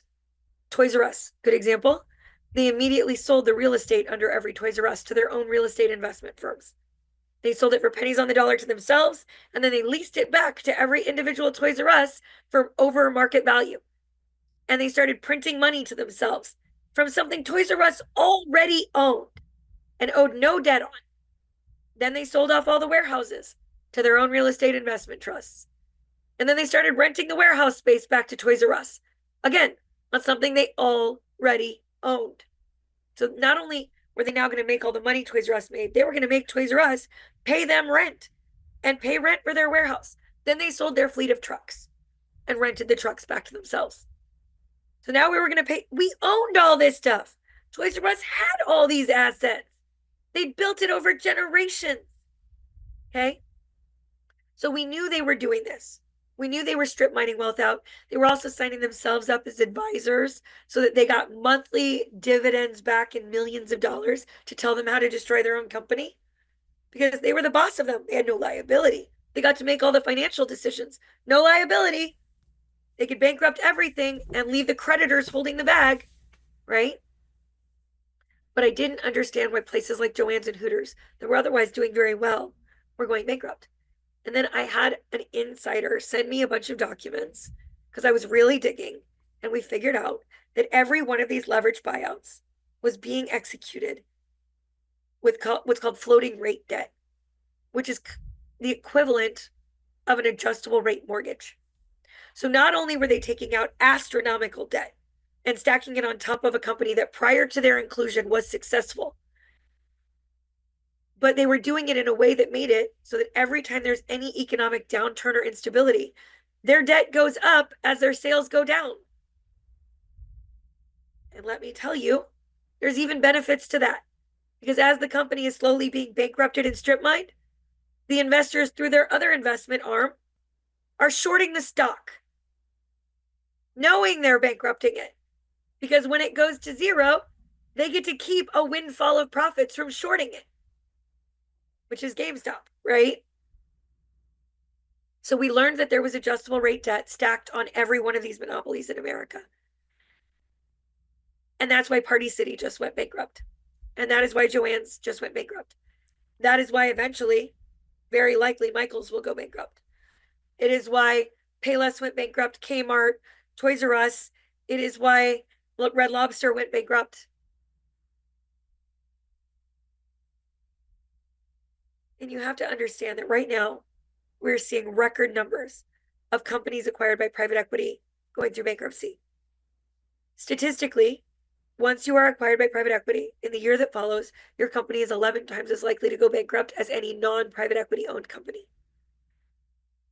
Toys R Us, good example, they immediately sold the real estate under every Toys R Us to their own real estate investment firms. They sold it for pennies on the dollar to themselves, and then they leased it back to every individual Toys R Us for over market value. And they started printing money to themselves from something Toys R Us already owned and owed no debt on. Then they sold off all the warehouses to their own real estate investment trusts. And then they started renting the warehouse space back to Toys R Us. Again, on something they already owned. So not only were they now going to make all the money Toys R Us made, they were going to make Toys R Us pay them rent and pay rent for their warehouse. Then they sold their fleet of trucks and rented the trucks back to themselves. So now we were going to pay. We owned all this stuff. Toys R Us had all these assets. They built it over generations. Okay? So we knew they were doing this. We knew they were strip mining wealth out. They were also signing themselves up as advisors so that they got monthly dividends back in millions of dollars to tell them how to destroy their own company because they were the boss of them. They had no liability. They got to make all the financial decisions. No liability. They could bankrupt everything and leave the creditors holding the bag, right? But I didn't understand why places like Joann's and Hooters that were otherwise doing very well were going bankrupt. And then I had an insider send me a bunch of documents because I was really digging. And we figured out that every one of these leverage buyouts was being executed with what's called floating rate debt, which is the equivalent of an adjustable rate mortgage. So not only were they taking out astronomical debt and stacking it on top of a company that prior to their inclusion was successful, but they were doing it in a way that made it so that every time there's any economic downturn or instability, their debt goes up as their sales go down. And let me tell you, there's even benefits to that. Because as the company is slowly being bankrupted and strip mined, the investors through their other investment arm are shorting the stock. knowing they're bankrupting it. Because when it goes to zero, they get to keep a windfall of profits from shorting it, which is GameStop, right? So we learned that there was adjustable rate debt stacked on every one of these monopolies in America. And that's why Party City just went bankrupt. And that is why Joann's just went bankrupt. That is why eventually, very likely, Michael's will go bankrupt. It is why Payless went bankrupt, Kmart, Toys R Us. It is why Red Lobster went bankrupt. And you have to understand that right now, we're seeing record numbers of companies acquired by private equity going through bankruptcy. Statistically, once you are acquired by private equity, in the year that follows, your company is 11 times as likely to go bankrupt as any non-private equity owned company.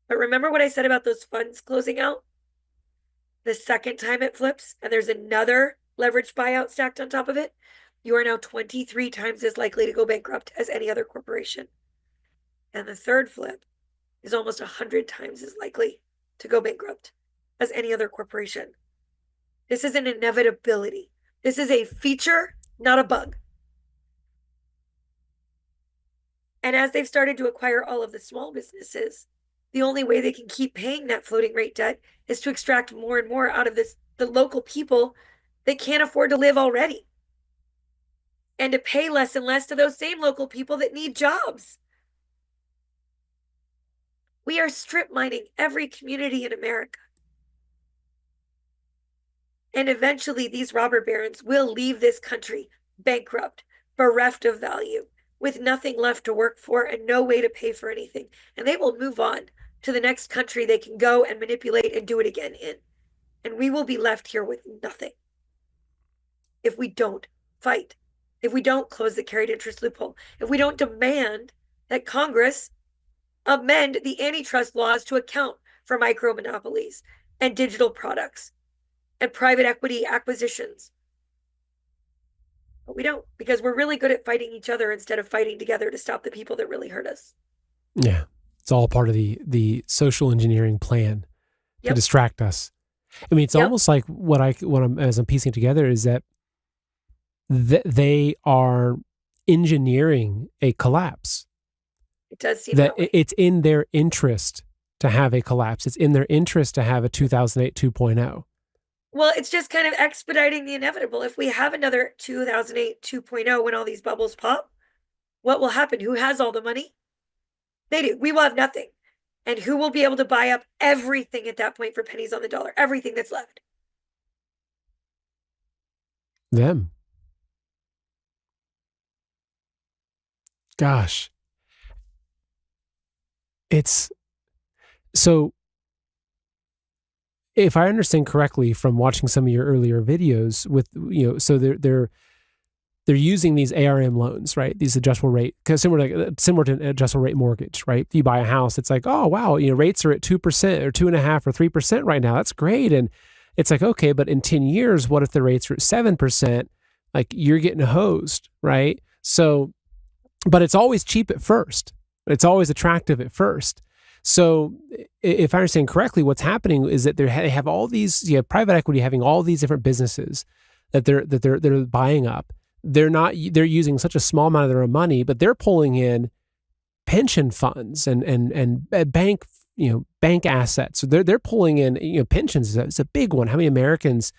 But remember what I said about those funds closing out? The second time it flips and there's another leveraged buyout stacked on top of it, you are now 23 times as likely to go bankrupt as any other corporation. And the third flip is almost 100 times as likely to go bankrupt as any other corporation. This is an inevitability. This is a feature, not a bug. And as they've started to acquire all of the small businesses, the only way they can keep paying that floating rate debt is to extract more and more out of the local people that can't afford to live already. And to pay less and less to those same local people that need jobs. We are strip mining every community in America. And eventually these robber barons will leave this country bankrupt, bereft of value, with nothing left to work for and no way to pay for anything. And they will move on to the next country they can go and manipulate and do it again in. And we will be left here with nothing if we don't fight, if we don't close the carried interest loophole, if we don't demand that Congress amend the antitrust laws to account for micro monopolies and digital products and private equity acquisitions. But we don't, because we're really good at fighting each other instead of fighting together to stop the people that really hurt us. Yeah. It's all part of the social engineering plan to distract us. I mean, it's almost like what I'm as I'm piecing together is that they are engineering a collapse. It does seem that way. It's in their interest to have a collapse. It's in their interest to have a 2008 2.0. Well, it's just kind of expediting the inevitable. If we have another 2008 2.0 when all these bubbles pop, what will happen? Who has all the money? They do. We will have nothing. And who will be able to buy up everything at that point for pennies on the dollar? Everything that's left. Them. Gosh. It's so, if I understand correctly from watching some of your earlier videos with, so they're using these ARM loans, right? These adjustable rate, because similar to an adjustable rate mortgage, right? You buy a house, it's like, oh wow, rates are at 2% or 2.5% or 3% right now. That's great. And it's like, okay, but in 10 years, what if the rates are at 7%? Like you're getting hosed, right? So, but it's always cheap at first. It's always attractive at first. So if I understand correctly, what's happening is that they have all these, private equity having all these different businesses that they're buying up. They're using such a small amount of their own money, but they're pulling in pension funds and bank assets. So they're pulling in, pensions. It's a big one. How many Americans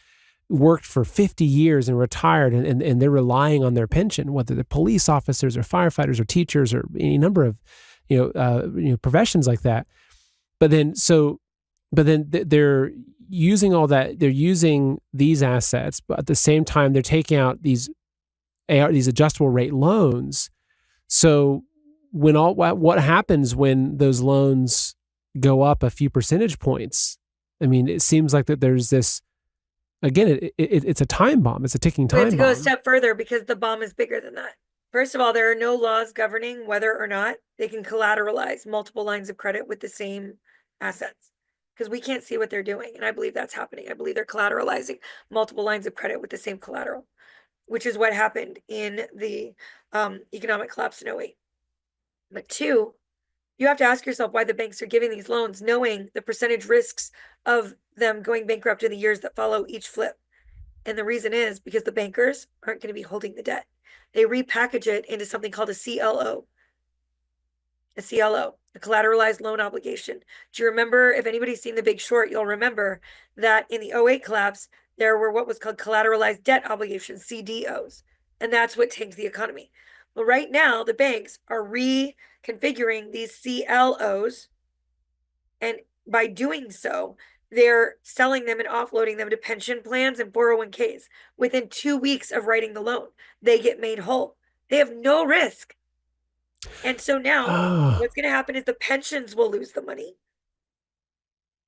worked for 50 years and retired and they're relying on their pension, whether they're police officers or firefighters or teachers or any number of, professions like that. But then they're using all that. They're using these assets, but at the same time, they're taking out these adjustable rate loans. So what happens when those loans go up a few percentage points? I mean, it seems like that there's this, again, it's a time bomb. It's a ticking time bomb. We have to go a step further because the bomb is bigger than that. First of all, there are no laws governing whether or not they can collateralize multiple lines of credit with the same assets, because we can't see what they're doing. And I believe that's happening. I believe they're collateralizing multiple lines of credit with the same collateral, which is what happened in the economic collapse in 2008. But two, you have to ask yourself why the banks are giving these loans, knowing the percentage risks of them going bankrupt in the years that follow each flip. And the reason is because the bankers aren't going to be holding the debt. They repackage it into something called a CLO, a collateralized loan obligation. Do you remember, if anybody's seen The Big Short, you'll remember that in the '08 collapse, there were what was called collateralized debt obligations, CDOs. And that's what tanked the economy. Well, right now, the banks are reconfiguring these CLOs. And by doing so, they're selling them and offloading them to pension plans and 401ks. Within 2 weeks of writing the loan, they get made whole. They have no risk. And so now Ah, what's going to happen is the pensions will lose the money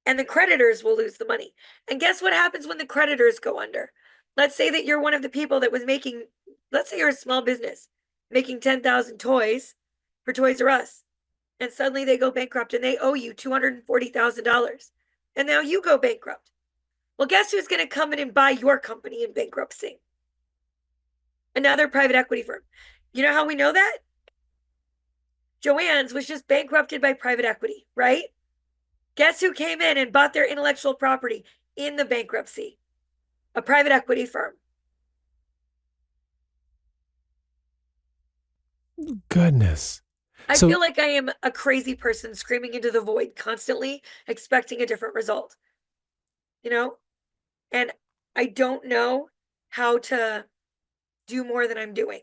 and the creditors will lose the money. And guess what happens when the creditors go under? Let's say that you're one of the people that was making, let's say you're a small business making 10,000 toys for Toys R Us. And suddenly they go bankrupt and they owe you $240,000. And now you go bankrupt. Well, guess who's going to come in and buy your company in bankruptcy? Another private equity firm. You know how we know that? Joann's was just bankrupted by private equity, right? Guess who came in and bought their intellectual property in the bankruptcy? A private equity firm. goodness. I So, feel like I am a crazy person screaming into the void constantly, expecting a different result, you know? And I don't know how to do more than I'm doing.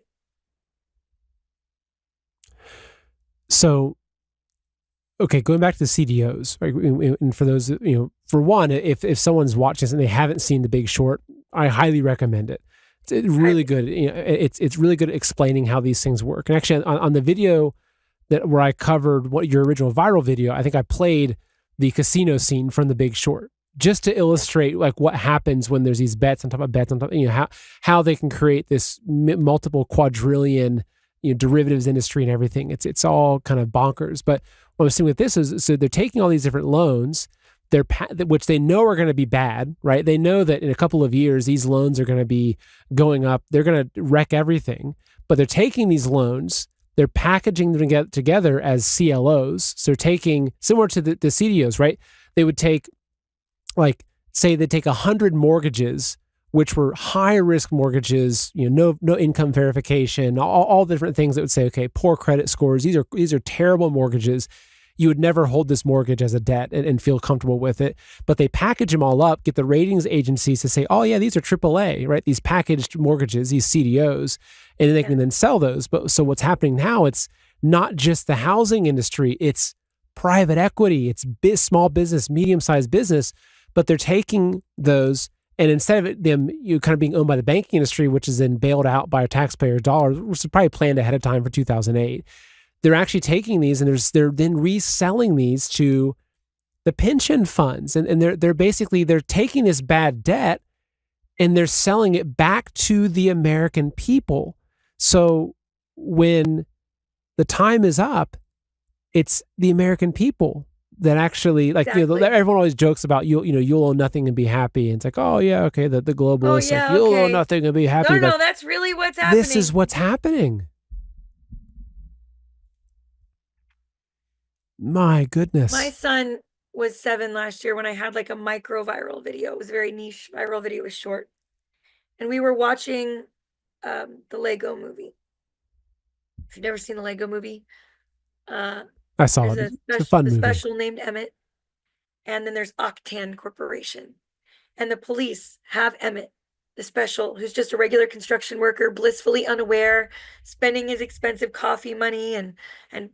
so okay, going back to the CDOs, right? And for those, for one, if someone's watching this and they haven't seen The Big Short, I highly recommend it. It's really good. It's really good at explaining how these things work. And actually, on the video where I covered what your original viral video, I think I played the casino scene from The Big Short just to illustrate like what happens when there's these bets on top of bets on top. How they can create this multiple quadrillion derivatives industry and everything. It's all kind of bonkers. But what I'm saying with this is, so they're taking all these different loans, which they know are going to be bad, right? They know that in a couple of years these loans are going to be going up. They're going to wreck everything. But they're taking these loans, they're packaging them together as CLOs. So they're taking, similar to the CDOs, right? They would take, like, say they take 100 mortgages, which were high risk mortgages, no income verification, all different things that would say, okay, poor credit scores. These are terrible mortgages. You would never hold this mortgage as a debt and feel comfortable with it. But they package them all up, get the ratings agencies to say, oh yeah, these are AAA, right? These packaged mortgages, these CDOs, and then they can then sell those. But so what's happening now, it's not just the housing industry, it's private equity, it's small business, medium-sized business, but they're taking those, and instead of them kind of being owned by the banking industry, which is then bailed out by taxpayers' dollars, which is probably planned ahead of time for 2008, they're actually taking these and they're then reselling these to the pension funds, and they're basically they're taking this bad debt and they're selling it back to the American people. So when the time is up, it's the American people that actually, like, Exactly. everyone always jokes about you'll own nothing and be happy, and it's like, oh yeah, okay, the Oh globalists, like, yeah, you'll own okay. nothing and be happy. No, Like, that's really what's happening. this is what's happening. My goodness. My son was 7 last year when I had like a micro viral video. It was a very niche viral video, it was short. And we were watching the Lego movie. If you've never seen the Lego movie, I saw there's it. It's a fun a movie. special named Emmett, and then there's Octan Corporation. And the police have Emmett, the special, who's just a regular construction worker, blissfully unaware, spending his expensive coffee money and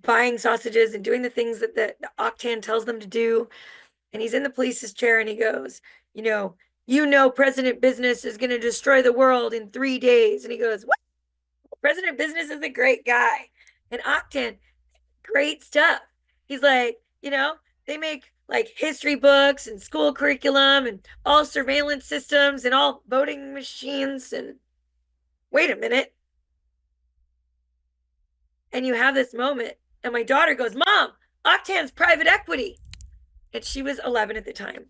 buying sausages and doing the things that the Octan tells them to do. And he's in the police's chair and he goes, President Business is going to destroy the world in 3 days. And he goes, what? President Business is a great guy. And Octan, great stuff. He's like, they make like history books and school curriculum and all surveillance systems and all voting machines. And wait a minute. And you have this moment. And my daughter goes, Mom, Octan's private equity. And she was 11 at the time.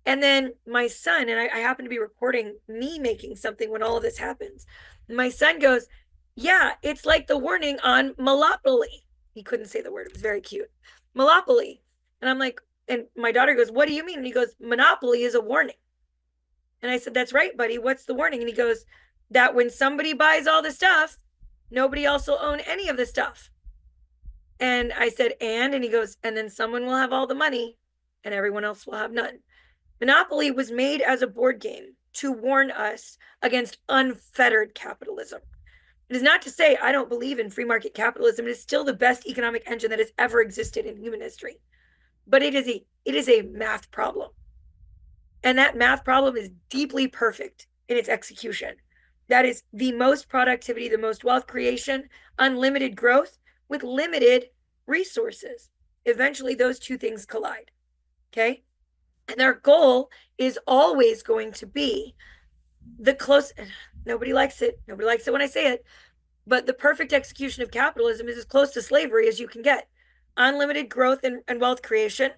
And then my son, and I happen to be recording me making something when all of this happens. My son goes, yeah, it's like the warning on monopoly. He couldn't say the word. It was very cute. Monopoly. And I'm like, and my daughter goes, what do you mean? And he goes, monopoly is a warning. And I said, that's right, buddy. What's the warning? And he goes, that when somebody buys all the stuff, nobody else will own any of the stuff. And I said, and he goes, and then someone will have all the money and everyone else will have none. Monopoly was made as a board game to warn us against unfettered capitalism. It is not to say I don't believe in free market capitalism. It is still the best economic engine that has ever existed in human history. But it is a math problem. And that math problem is deeply perfect in its execution. That is the most productivity, the most wealth creation, unlimited growth with limited resources. Eventually, those two things collide. Okay. And their goal is always going to be the close. Nobody likes it. Nobody likes it when I say it. But the perfect execution of capitalism is as close to slavery as you can get. Unlimited growth and wealth creation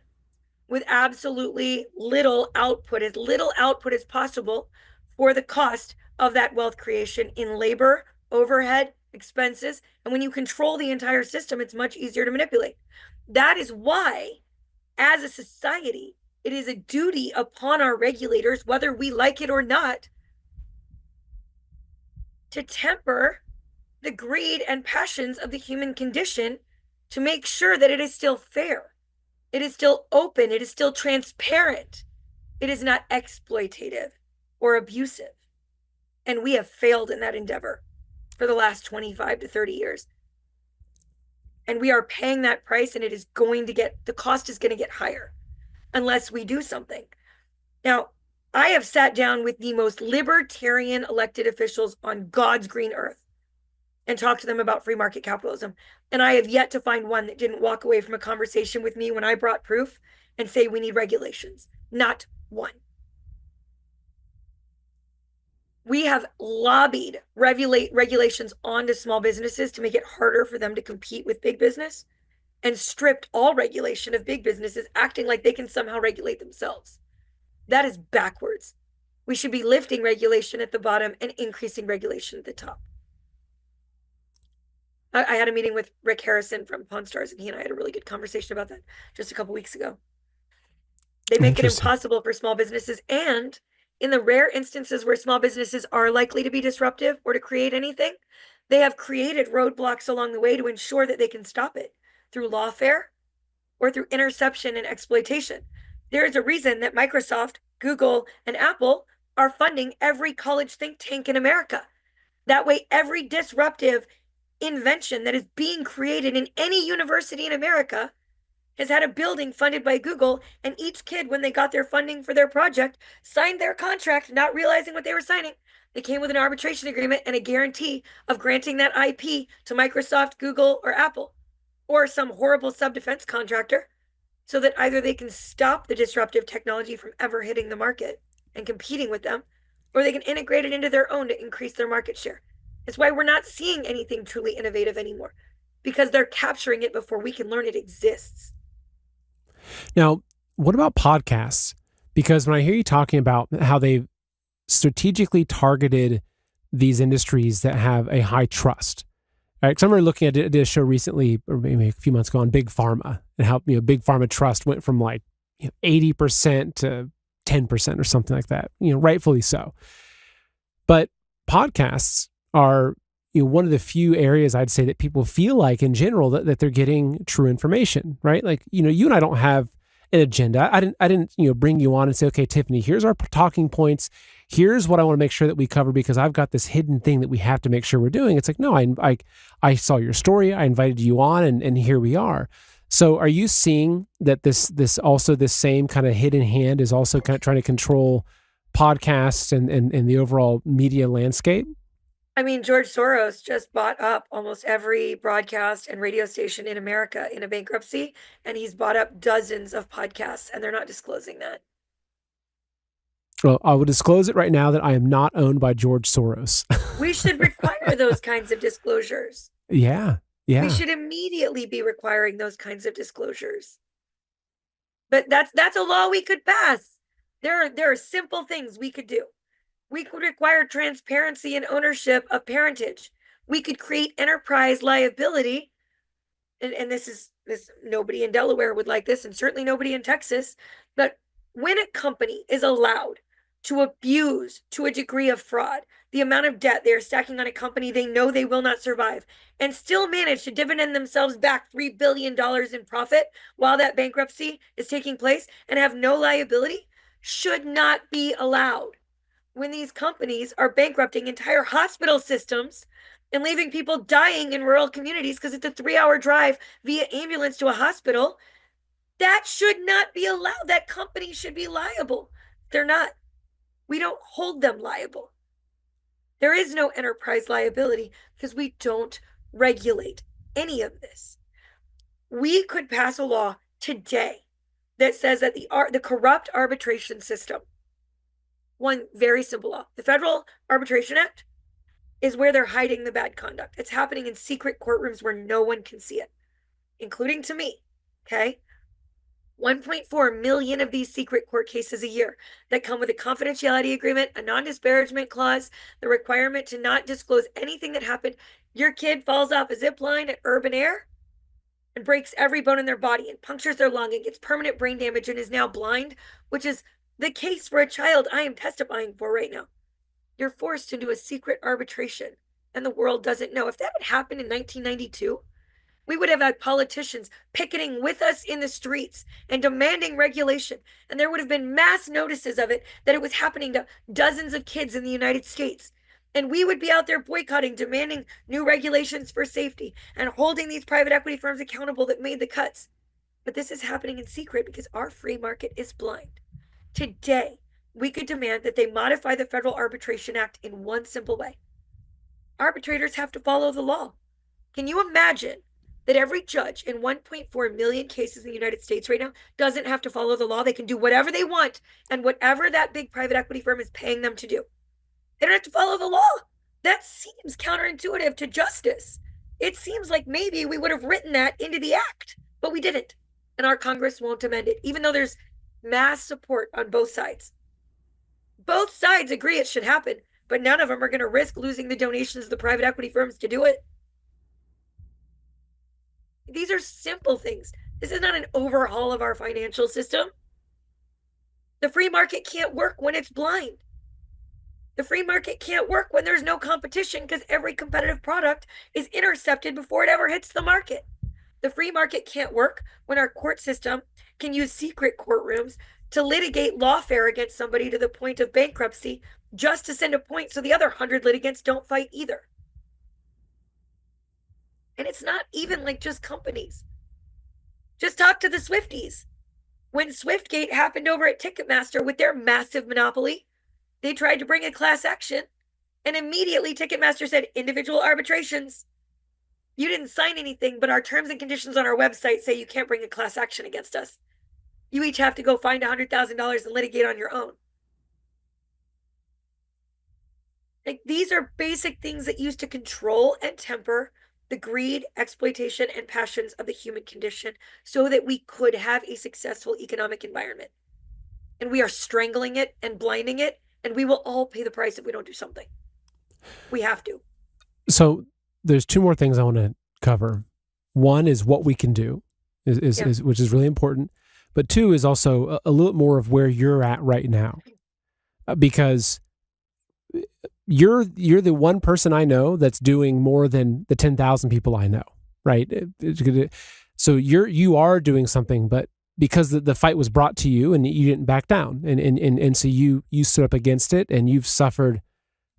with absolutely little output as possible for the cost of that wealth creation in labor, overhead, expenses. And when you control the entire system, it's much easier to manipulate. That is why, as a society, it is a duty upon our regulators, whether we like it or not, to temper the greed and passions of the human condition to make sure that it is still fair. It is still open. It is still transparent. It is not exploitative or abusive. And we have failed in that endeavor for the last 25 to 30 years. And we are paying that price, and the cost is going to get higher unless we do something. Now, I have sat down with the most libertarian elected officials on God's green earth and talked to them about free market capitalism. And I have yet to find one that didn't walk away from a conversation with me when I brought proof and say we need regulations. Not one. We have lobbied regulations onto small businesses to make it harder for them to compete with big business, and stripped all regulation of big businesses, acting like they can somehow regulate themselves. That is backwards. We should be lifting regulation at the bottom and increasing regulation at the top. I had a meeting with Rick Harrison from Pawn Stars, and he and I had a really good conversation about that just a couple weeks ago. They make it impossible for small businesses, and in the rare instances where small businesses are likely to be disruptive or to create anything, they have created roadblocks along the way to ensure that they can stop it through lawfare or through interception and exploitation. There is a reason that Microsoft, Google, and Apple are funding every college think tank in America. That way, every disruptive invention that is being created in any university in America has had a building funded by Google, and each kid, when they got their funding for their project, signed their contract, not realizing what they were signing. They came with an arbitration agreement and a guarantee of granting that IP to Microsoft, Google, or Apple, or some horrible sub-defense contractor, so that either they can stop the disruptive technology from ever hitting the market and competing with them, or they can integrate it into their own to increase their market share. It's why we're not seeing anything truly innovative anymore, because they're capturing it before we can learn it exists. Now, what about podcasts? Because when I hear you talking about how they've strategically targeted these industries that have a high trust, right? Because I remember looking at a show recently, or maybe a few months ago, on Big Pharma, and how Big Pharma trust went from 80% to 10% or something like that. Rightfully so. But podcasts are one of the few areas I'd say that people feel like in general that they're getting true information, right? Like, you and I don't have an agenda. I didn't bring you on and say, okay, Tiffany, here's our talking points. Here's what I want to make sure that we cover because I've got this hidden thing that we have to make sure we're doing. It's like, no, I saw your story. I invited you on and here we are. So are you seeing that this same kind of hidden hand is also kind of trying to control podcasts and the overall media landscape? I mean, George Soros just bought up almost every broadcast and radio station in America in a bankruptcy, and he's bought up dozens of podcasts, and they're not disclosing that. Well, I will disclose it right now that I am not owned by George Soros. We should require those kinds of disclosures. Yeah. We should immediately be requiring those kinds of disclosures. But that's a law we could pass. There are simple things we could do. We could require transparency and ownership of parentage. We could create enterprise liability and this nobody in Delaware would like this, and certainly nobody in Texas, but when a company is allowed to abuse to a degree of fraud the amount of debt they are stacking on a company they know they will not survive, and still manage to dividend themselves back $3 billion in profit while that bankruptcy is taking place and have no liability, should not be allowed. When these companies are bankrupting entire hospital systems and leaving people dying in rural communities because it's a 3-hour drive via ambulance to a hospital, that should not be allowed. That company should be liable. They're not. We don't hold them liable. There is no enterprise liability because we don't regulate any of this. We could pass a law today that says that the corrupt arbitration system, one very simple law, the Federal Arbitration Act, is where they're hiding the bad conduct. It's happening in secret courtrooms where no one can see it, including to me. Okay. 1.4 million of these secret court cases a year that come with a confidentiality agreement, a non-disparagement clause, the requirement to not disclose anything that happened. Your kid falls off a zip line at Urban Air and breaks every bone in their body and punctures their lung and gets permanent brain damage and is now blind, which is the case for a child I am testifying for right now. You're forced into a secret arbitration and the world doesn't know. If that had happened in 1992, we would have had politicians picketing with us in the streets and demanding regulation. And there would have been mass notices of it, that it was happening to dozens of kids in the United States. And we would be out there boycotting, demanding new regulations for safety and holding these private equity firms accountable that made the cuts. But this is happening in secret because our free market is blind. Today, we could demand that they modify the Federal Arbitration Act in one simple way. Arbitrators have to follow the law. Can you imagine that every judge in 1.4 million cases in the United States right now doesn't have to follow the law? They can do whatever they want and whatever that big private equity firm is paying them to do. They don't have to follow the law. That seems counterintuitive to justice. It seems like maybe we would have written that into the act, but we didn't. And our Congress won't amend it, even though there's mass support on both sides. Both sides agree it should happen, but none of them are going to risk losing the donations of the private equity firms to do it. These are simple things. This is not an overhaul of our financial system. The free market can't work when it's blind. The free market can't work when there's no competition because every competitive product is intercepted before it ever hits the market. The free market can't work when our court system can use secret courtrooms to litigate lawfare against somebody to the point of bankruptcy just to send a point so the other 100 litigants don't fight either. And it's not even like just companies. Just talk to the Swifties. When Swiftgate happened over at Ticketmaster with their massive monopoly, they tried to bring a class action, and immediately Ticketmaster said, individual arbitrations. You didn't sign anything, but our terms and conditions on our website say you can't bring a class action against us. You each have to go find $100,000 and litigate on your own. Like, these are basic things that used to control and temper the greed, exploitation, and passions of the human condition so that we could have a successful economic environment. And we are strangling it and blinding it, and we will all pay the price if we don't do something. We have to. So there's two more things I want to cover. One is what we can do, which is really important. But two is also a little more of where you're at right now, because you're the one person I know that's doing more than the 10,000 people I know, right? So you are doing something, but because the fight was brought to you and you didn't back down, and so you stood up against it, and you've suffered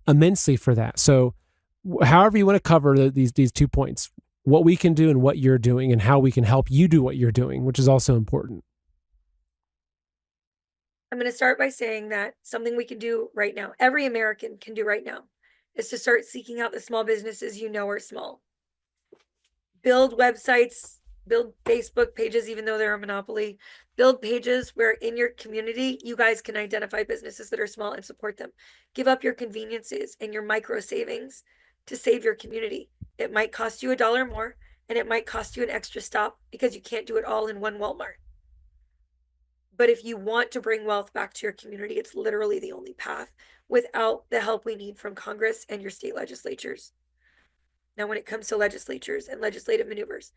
immensely for that. So however you want to cover these 2 points, what we can do and what you're doing, and how we can help you do what you're doing, which is also important. I'm going to start by saying that something we can do right now, every American can do right now, is to start seeking out the small businesses you know are small. Build websites, build Facebook pages, even though they're a monopoly. Build pages where in your community, you guys can identify businesses that are small and support them. Give up your conveniences and your micro savings to save your community. It might cost you $1 more, and it might cost you an extra stop because you can't do it all in one Walmart. But if you want to bring wealth back to your community, it's literally the only path without the help we need from Congress and your state legislatures. Now, when it comes to legislatures and legislative maneuvers,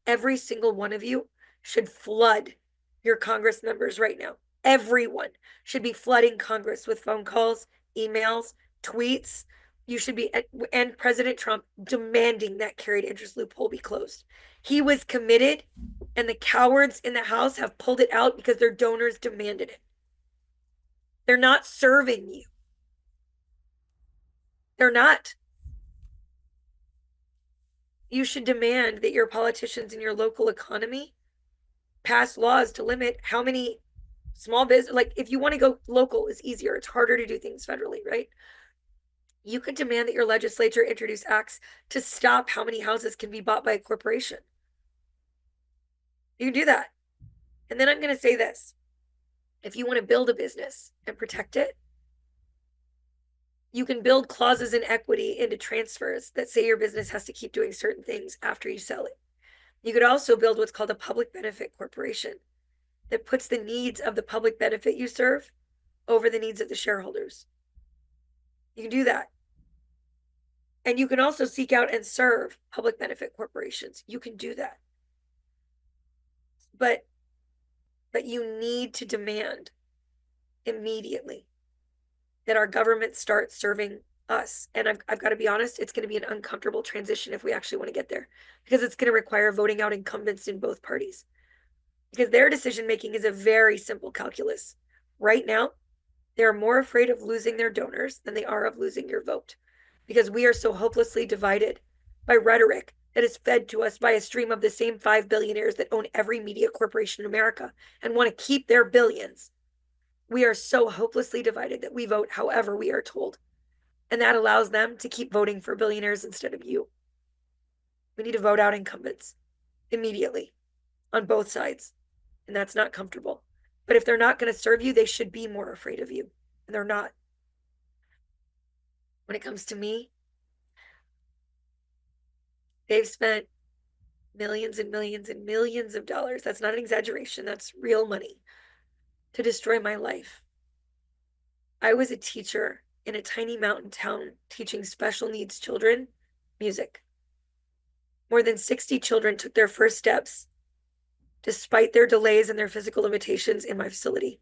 every single one of you should flood your Congress members right now. Everyone should be flooding Congress with phone calls, emails, tweets. You should be, and President Trump demanding that carried interest loophole be closed. He was committed, and the cowards in the House have pulled it out because their donors demanded it. They're not serving you. They're not. You should demand that your politicians in your local economy pass laws to limit how many small business, like if you want to go local, is easier. It's harder to do things federally, right? You could demand that your legislature introduce acts to stop how many houses can be bought by a corporation. You can do that. And then I'm going to say this. If you want to build a business and protect it, you can build clauses in equity into transfers that say your business has to keep doing certain things after you sell it. You could also build what's called a public benefit corporation that puts the needs of the public benefit you serve over the needs of the shareholders. You can do that. And you can also seek out and serve public benefit corporations. You can do that. But you need to demand immediately that our government start serving us. And I've got to be honest, it's going to be an uncomfortable transition if we actually want to get there, because it's going to require voting out incumbents in both parties, because their decision making is a very simple calculus. Right now, they're more afraid of losing their donors than they are of losing your vote, because we are so hopelessly divided by rhetoric that is fed to us by a stream of the same 5 billionaires that own every media corporation in America and want to keep their billions. We are so hopelessly divided that we vote however we are told. And that allows them to keep voting for billionaires instead of you. We need to vote out incumbents immediately on both sides. And that's not comfortable. But if they're not going to serve you, they should be more afraid of you. And they're not. When it comes to me, they've spent millions and millions and millions of dollars. That's not an exaggeration. That's real money to destroy my life. I was a teacher in a tiny mountain town teaching special needs children music. More than 60 children took their first steps despite their delays and their physical limitations in my facility.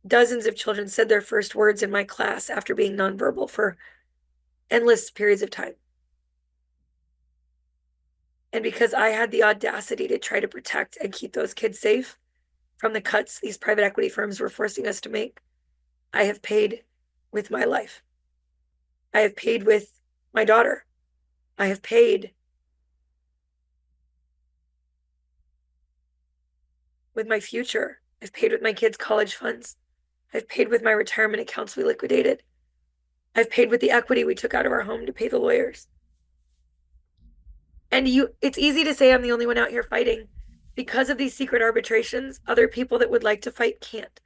Dozens of children said their first words in my class after being nonverbal for endless periods of time. And because I had the audacity to try to protect and keep those kids safe from the cuts these private equity firms were forcing us to make, I have paid with my life. I have paid with my daughter. I have paid with my future. I've paid with my kids' college funds. I've paid with my retirement accounts we liquidated. I've paid with the equity we took out of our home to pay the lawyers. And it's easy to say I'm the only one out here fighting. Because of these secret arbitrations, other people that would like to fight can't.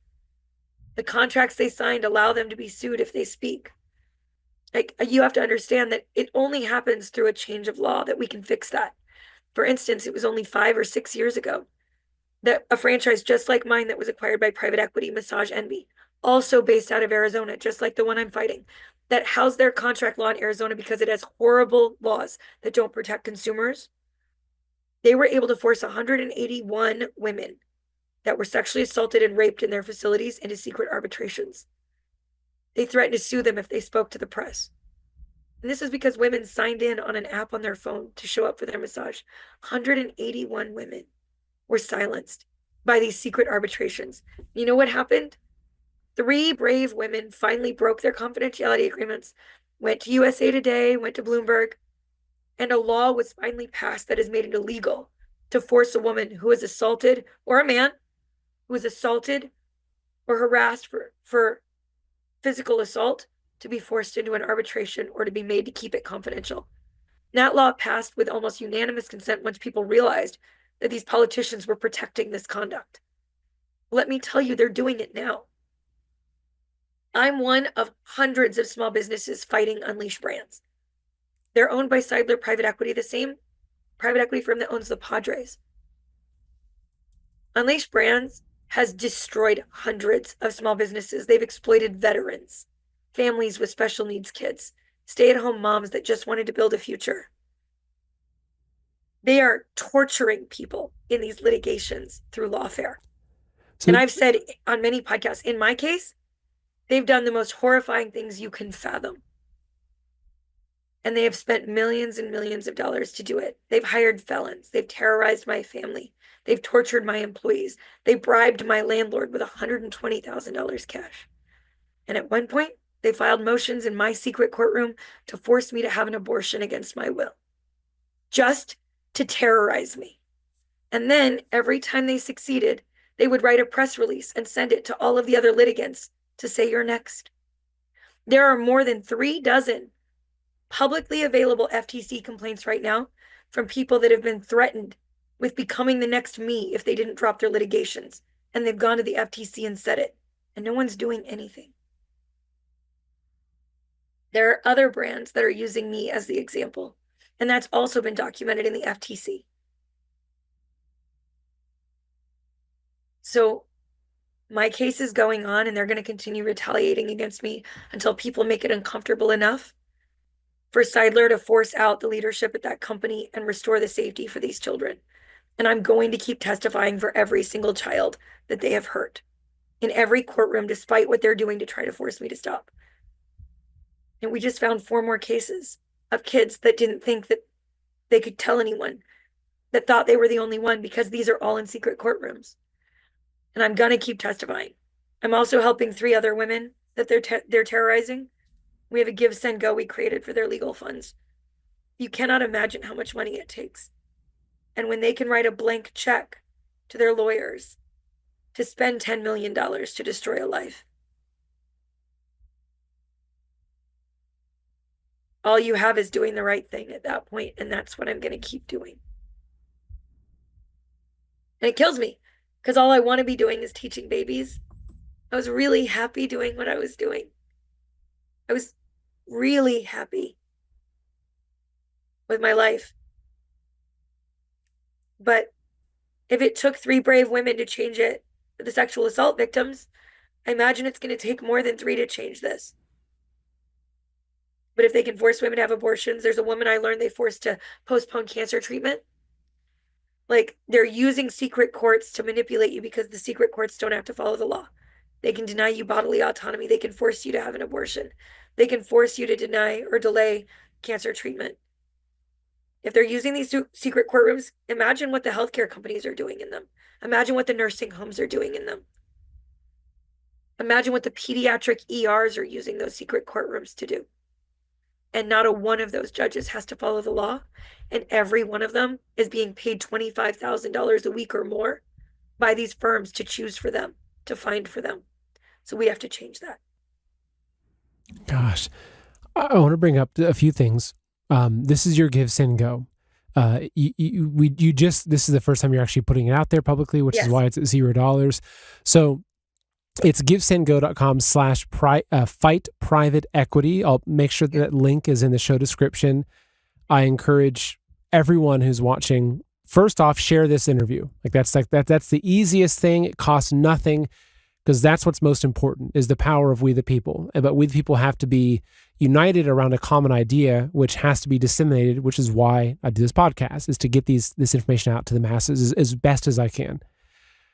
The contracts they signed allow them to be sued if they speak. Like, you have to understand that it only happens through a change of law that we can fix that. For instance, it was only 5 or 6 years ago that a franchise just like mine that was acquired by private equity, Massage Envy, also based out of Arizona, just like the one I'm fighting, that housed their contract law in Arizona because it has horrible laws that don't protect consumers. They were able to force 181 women that were sexually assaulted and raped in their facilities into secret arbitrations. They threatened to sue them if they spoke to the press. And this is because women signed in on an app on their phone to show up for their massage. 181 women were silenced by these secret arbitrations. You know what happened? 3 brave women finally broke their confidentiality agreements, went to USA Today, went to Bloomberg, and a law was finally passed that has made it illegal to force a woman who is assaulted, or a man who is assaulted or harassed for physical assault, to be forced into an arbitration or to be made to keep it confidential. That law passed with almost unanimous consent once people realized that these politicians were protecting this conduct. Let me tell you, they're doing it now. I'm one of hundreds of small businesses fighting Unleash Brands. They're owned by cellular private equity, the same private equity firm that owns the Padres. Unleash Brands has destroyed hundreds of small businesses. They've exploited veterans, families with special needs kids, stay-at-home moms that just wanted to build a future. They are torturing people in these litigations through lawfare. And So I've said on many podcasts, in my case, they've done the most horrifying things you can fathom. And they have spent millions and millions of dollars to do it. They've hired felons. They've terrorized my family. They've tortured my employees. They bribed my landlord with $120,000 cash. And at one point, they filed motions in my secret courtroom to force me to have an abortion against my will, just to terrorize me. And then every time they succeeded, they would write a press release and send it to all of the other litigants to say, you're next. There are more than 36 publicly available FTC complaints right now from people that have been threatened with becoming the next me if they didn't drop their litigations. And they've gone to the FTC and said it, and no one's doing anything. There are other brands that are using me as the example, and that's also been documented in the FTC. So my case is going on, and they're going to continue retaliating against me until people make it uncomfortable enough for Seidler to force out the leadership at that company and restore the safety for these children. And I'm going to keep testifying for every single child that they have hurt in every courtroom, despite what they're doing to try to force me to stop. And we just found 4 more cases of kids that didn't think that they could tell anyone, that thought they were the only one, because these are all in secret courtrooms. And I'm going to keep testifying. I'm also helping 3 other women that they're terrorizing. We have a give, send, go we created for their legal funds. You cannot imagine how much money it takes. And when they can write a blank check to their lawyers to spend $10 million to destroy a life, all you have is doing the right thing at that point, and that's what I'm going to keep doing. And it kills me, because all I want to be doing is teaching babies. I was really happy doing what I was doing. I was really happy with my life. But if it took 3 brave women to change it for the sexual assault victims, I imagine it's going to take more than 3 to change this. But if they can force women to have abortions, there's a woman I learned they forced to postpone cancer treatment. Like, they're using secret courts to manipulate you, because the secret courts don't have to follow the law. They can deny you bodily autonomy. They can force you to have an abortion. They can force you to deny or delay cancer treatment. If they're using these secret courtrooms, imagine what the healthcare companies are doing in them. Imagine what the nursing homes are doing in them. Imagine what the pediatric ERs are using those secret courtrooms to do. And not a one of those judges has to follow the law. And every one of them is being paid $25,000 a week or more by these firms to choose for them, to find for them. So we have to change that. gosh, I want to bring up a few things. This is your give, send, go. This is the first time you're actually putting it out there publicly, which Yes. is why it's at $0. So it's givesendgo.com/fight private equity. I'll make sure that link is in the show description. I encourage everyone who's watching, first off, share this interview. That's the easiest thing. It costs nothing, because that's what's most important, is the power of we the people. But we the people have to be united around a common idea, which has to be disseminated, which is why I do this podcast, is to get this information out to the masses as best as I can.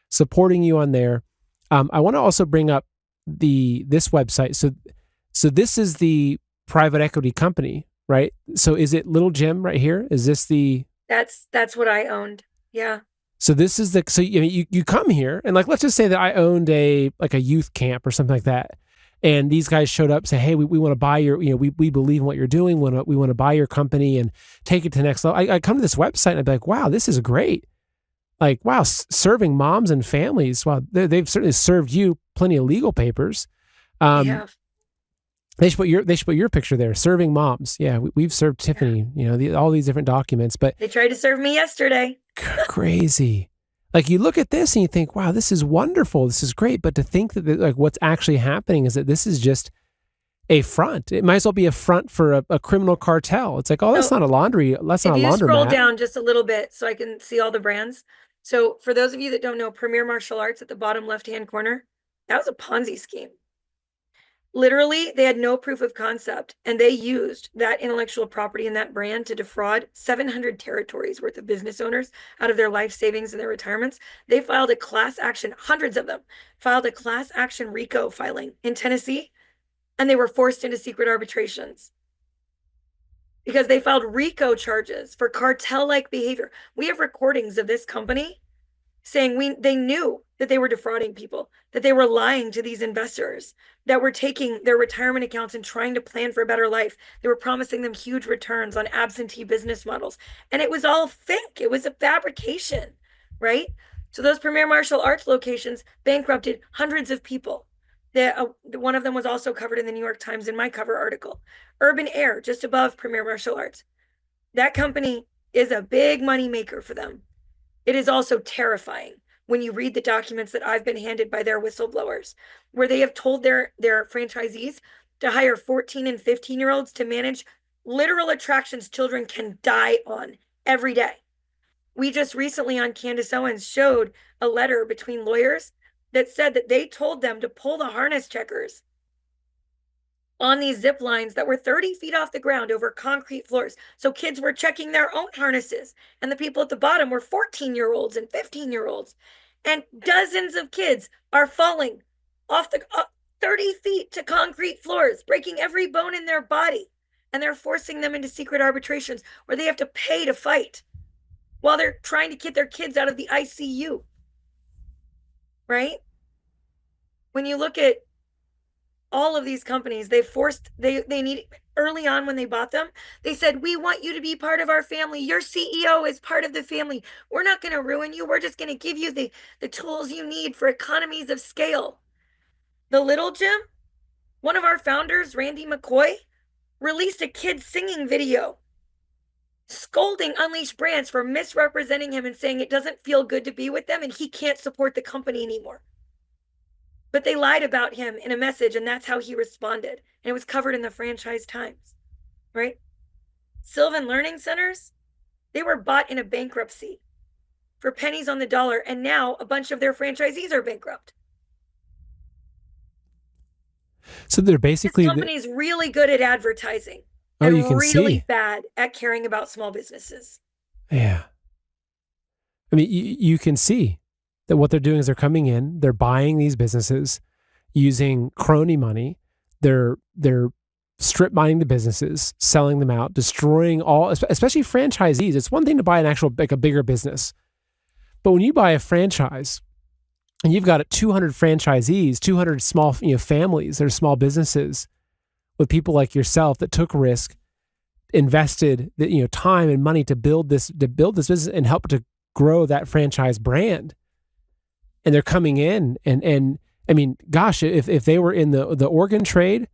Supporting you on there. I want to also bring up this website. So this is the private equity company, right? So is it Little Jim right here? Is this the... That's what I owned. Yeah. So this is you come here, and let's just say that I owned a youth camp or something like that. And these guys showed up, say, hey, we want to buy your, we believe in what you're doing. We want to buy your company and take it to the next level. I come to this website and I'd be like, wow, this is great. Wow, serving moms and families. Wow, they've certainly served you plenty of legal papers. They have. They should put your picture there, serving moms. Yeah, we've served Tiffany, all these different documents. But They tried to serve me yesterday. crazy. You look at this and you think, wow, this is wonderful. This is great. But to think that what's actually happening is that this is just a front. It might as well be a front for a criminal cartel. It's that's not a laundry. That's not a laundromat. If you scroll down just a little bit so I can see all the brands. So for those of you that don't know, Premier Martial Arts at the bottom left-hand corner, that was a Ponzi scheme. Literally, they had no proof of concept, and they used that intellectual property and that brand to defraud 700 territories worth of business owners out of their life savings and their retirements. They filed a class action, hundreds of them filed a class action RICO filing in Tennessee, and they were forced into secret arbitrations because they filed RICO charges for cartel-like behavior. We have recordings of this company saying they knew that they were defrauding people, that they were lying to these investors, that were taking their retirement accounts and trying to plan for a better life. They were promising them huge returns on absentee business models. And it was all fake. It was a fabrication, right? So those Premier Martial Arts locations bankrupted hundreds of people. One of them was also covered in the New York Times in my cover article. Urban Air, just above Premier Martial Arts. That company is a big money maker for them. It is also terrifying when you read the documents that I've been handed by their whistleblowers, where they have told their franchisees to hire 14 and 15-year-olds to manage literal attractions children can die on every day. We just recently on Candace Owens showed a letter between lawyers that said that they told them to pull the harness checkers on these zip lines that were 30 feet off the ground over concrete floors. So kids were checking their own harnesses, and the people at the bottom were 14-year-olds and 15-year-olds. And dozens of kids are falling off the 30 feet to concrete floors, breaking every bone in their body. And they're forcing them into secret arbitrations where they have to pay to fight while they're trying to get their kids out of the ICU. Right? When you look at all of these companies, they need, early on when they bought them, they said, we want you to be part of our family. Your CEO is part of the family. We're not going to ruin you. We're just going to give you the tools you need for economies of scale. The Little Gym, one of our founders, Randy McCoy, released a kid singing video scolding Unleashed Brands for misrepresenting him and saying it doesn't feel good to be with them and he can't support the company anymore. But they lied about him in a message, and that's how he responded. And it was covered in the Franchise Times, right? Sylvan Learning Centers, they were bought in a bankruptcy for pennies on the dollar, and now a bunch of their franchisees are bankrupt. So they're basically... This company's really good at advertising you can really see. bad at caring about small businesses. Yeah. I mean, you can see that what they're doing is they're coming in, they're buying these businesses using crony money. They're strip mining the businesses, selling them out, destroying all, especially franchisees. It's one thing to buy an actual, like a bigger business. But when you buy a franchise and you've got 200 franchisees, 200 small, families, they're small businesses with people like yourself that took risk, invested time and money to build this business and help to grow that franchise brand. And they're coming in and I mean, gosh, if they were in the organ trade,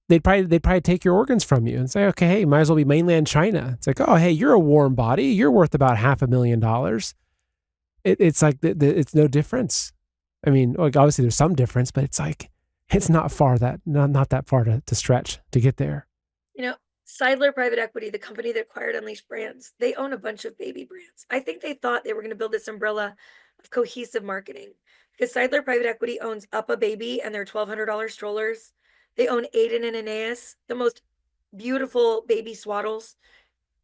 they'd probably take your organs from you and say, okay, hey, might as well be mainland China. It's like, oh, hey, you're a warm body. You're worth about $500,000. It's like it's no difference. I mean, like obviously there's some difference, but it's like it's not that far to stretch to get there. Seidler Private Equity, the company that acquired Unleashed Brands, they own a bunch of baby brands. I think they thought they were going to build this umbrella of cohesive marketing because Seidler Private Equity owns Up a Baby and their $1,200 strollers. They own Aiden and Aeneas, the most beautiful baby swaddles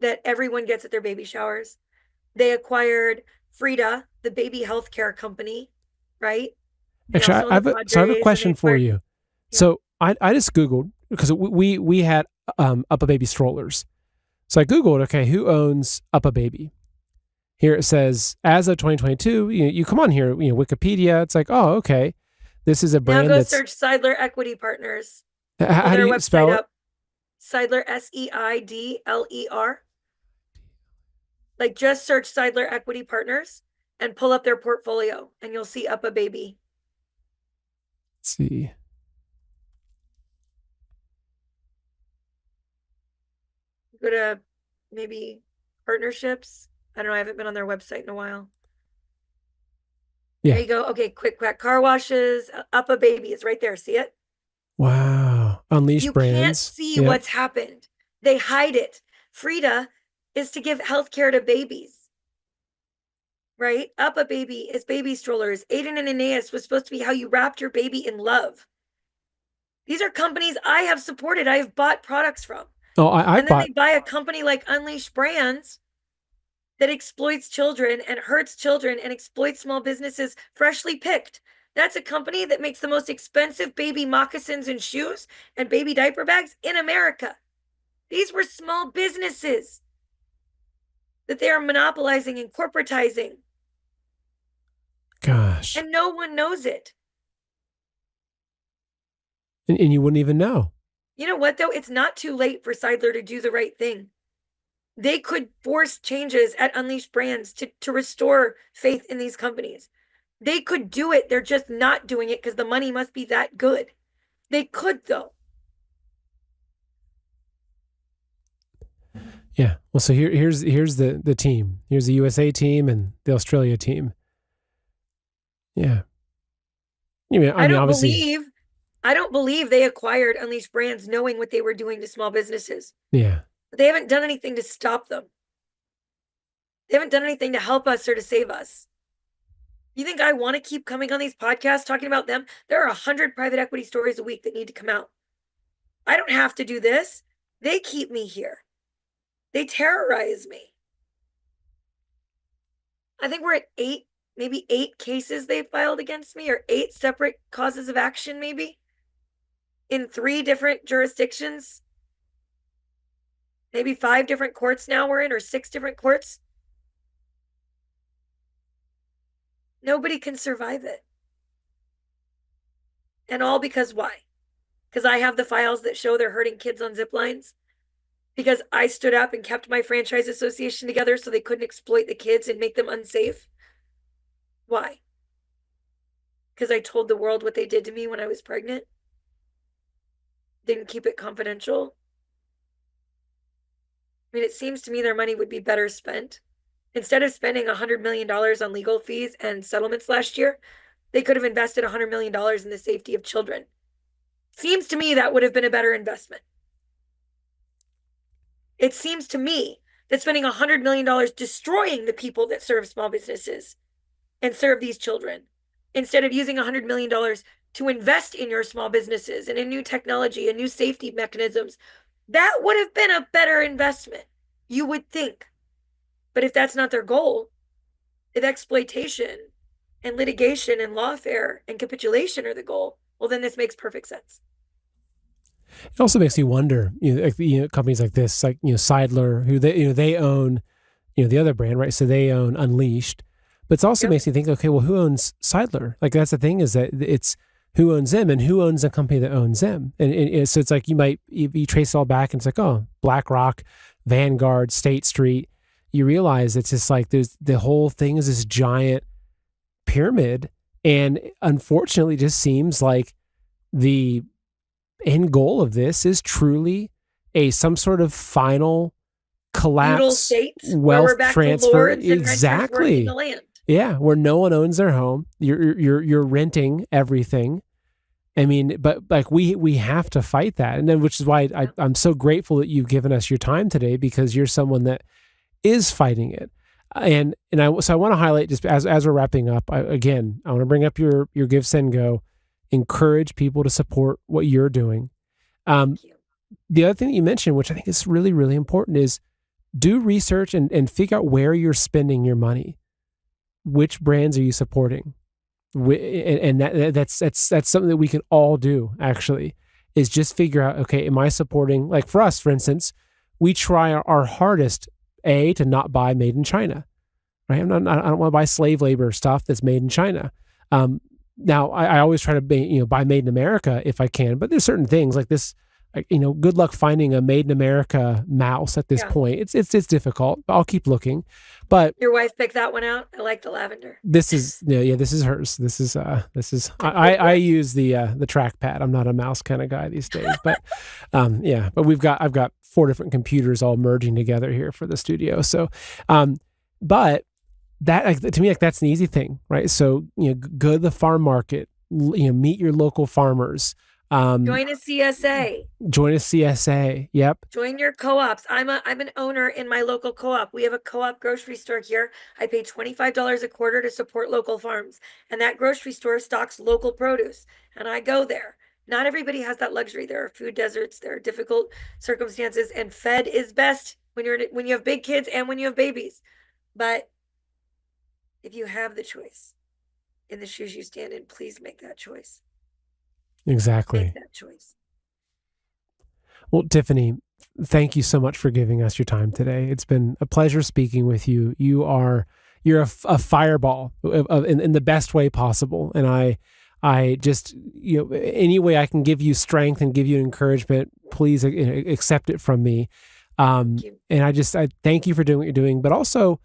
that everyone gets at their baby showers. They acquired Frida, the baby healthcare company, right? Actually, I have a question for you. Yeah. So I just Googled because we had Up a Baby strollers. So I Googled, okay, who owns Up a Baby? Here it says, as of 2022, you come on here, Wikipedia. It's like, oh, okay, this is a brand. Now go search Seidler Equity Partners. How do you spell it? Seidler, Seidler. Like just search Seidler Equity Partners and pull up their portfolio, and you'll see Up a Baby. Let's see. Go to maybe partnerships. I don't know. I haven't been on their website in a while. Yeah. There you go. Okay, quick crack car washes. Up a Baby is right there. See it? Wow. Unleashed Brands. You can't see what's happened. They hide it. Frida is to give healthcare to babies. Right? Up a Baby is baby strollers. Aiden and Aeneas was supposed to be how you wrapped your baby in love. These are companies I have supported, I have bought products from. Oh, I And then bought. they buy a company like Unleash Brands that exploits children and hurts children and exploits small businesses freshly picked. That's a company that makes the most expensive baby moccasins and shoes and baby diaper bags in America. These were small businesses that they are monopolizing and corporatizing. Gosh, And no one knows it. and you wouldn't even know. You know what, though? It's not too late for Seidler to do the right thing. They could force changes at Unleashed Brands to restore faith in these companies. They could do it. They're just not doing it because the money must be that good. They could, though. Yeah. Well, so here's the team. Here's the USA team and the Australia team. Yeah. I mean, obviously. I don't believe they acquired Unleashed Brands knowing what they were doing to small businesses. Yeah. They haven't done anything to stop them. They haven't done anything to help us or to save us. You think I want to keep coming on these podcasts talking about them? There are 100 private equity stories a week that need to come out. I don't have to do this. They keep me here. They terrorize me. I think we're at maybe 8 cases they filed against me, or 8 separate causes of action, maybe in 3 different jurisdictions. Maybe 5 different courts now we're in, or 6 different courts. Nobody can survive it. And all because why? Because I have the files that show they're hurting kids on zip lines. Because I stood up and kept my franchise association together so they couldn't exploit the kids and make them unsafe. Why? Because I told the world what they did to me when I was pregnant. Didn't keep it confidential. I mean, it seems to me their money would be better spent. Instead of spending $100 million on legal fees and settlements last year, they could have invested $100 million in the safety of children. Seems to me that would have been a better investment. It seems to me that spending $100 million destroying the people that serve small businesses and serve these children, instead of using $100 million to invest in your small businesses and in new technology and new safety mechanisms, that would have been a better investment, you would think. But if that's not their goal, if exploitation and litigation and lawfare and capitulation are the goal, well, then this makes perfect sense. It also makes you wonder, companies like this, like, Seidler, who they own, the other brand, right? So they own Unleashed, but it also makes you think, okay, well, who owns Seidler? Like, that's the thing, is that it's who owns them and who owns the company that owns them. And so it's like you trace it all back and it's like, oh, BlackRock, Vanguard, State Street. You realize it's just like the whole thing is this giant pyramid. And unfortunately, it just seems like the end goal of this is truly some sort of final collapse, wealth transfer. Exactly. The land. Yeah, where no one owns their home. You're renting everything. I mean, but like we have to fight that, and then, which is why I'm so grateful that you've given us your time today, because you're someone that is fighting it. And I want to highlight, just as we're wrapping up, I want to bring up your Give, Send, Go. Encourage people to support what you're doing. The other thing that you mentioned, which I think is really, really important, is do research and figure out where you're spending your money. Which brands are you supporting? And that's something that we can all do, actually, is just figure out, okay, am I supporting, like for us, for instance, we try our hardest, to not buy made in China, right? I don't want to buy slave labor stuff that's made in China. Now, I always try to buy made in America if I can, but there's certain things like this, good luck finding a made in America mouse at this point. It's difficult, but I'll keep looking. But your wife picked that one out. I like the lavender. This is this is hers. This is I use the trackpad. I'm not a mouse kind of guy these days, but but I've got 4 different computers all merging together here for the studio. So, but that, like, to me, like, that's an easy thing, right? So, go to the farm market, meet your local farmers. Join a CSA. Join a CSA. Yep. Join your co-ops. I'm an owner in my local co-op. We have a co-op grocery store here. I pay $25 a quarter to support local farms, and that grocery store stocks local produce. And I go there Not everybody has that luxury. There are food deserts, there are difficult circumstances, and fed is best when you have big kids and when you have babies. But if you have the choice in the shoes you stand in, please make that choice. Exactly. Make that choice. Well, Tiffany, thank you so much for giving us your time today. It's been a pleasure speaking with you. You're a fireball in the best way possible. And I just, any way I can give you strength and give you encouragement, please accept it from me. And I thank you for doing what you're doing, but also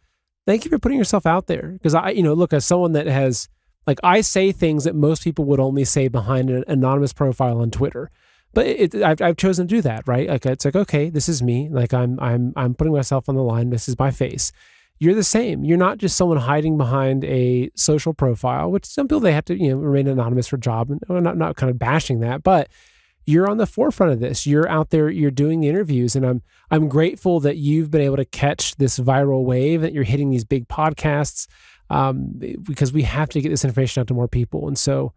thank you for putting yourself out there. Because look, as someone that has, like, I say things that most people would only say behind an anonymous profile on Twitter. But I've chosen to do that, right? Like, it's like, okay, this is me. Like, I'm putting myself on the line. This is my face. You're the same. You're not just someone hiding behind a social profile, which some people, they have to, remain anonymous for job. And I'm not kind of bashing that, but you're on the forefront of this. You're out there, you're doing the interviews. And I'm grateful that you've been able to catch this viral wave, that you're hitting these big podcasts, because we have to get this information out to more people. And so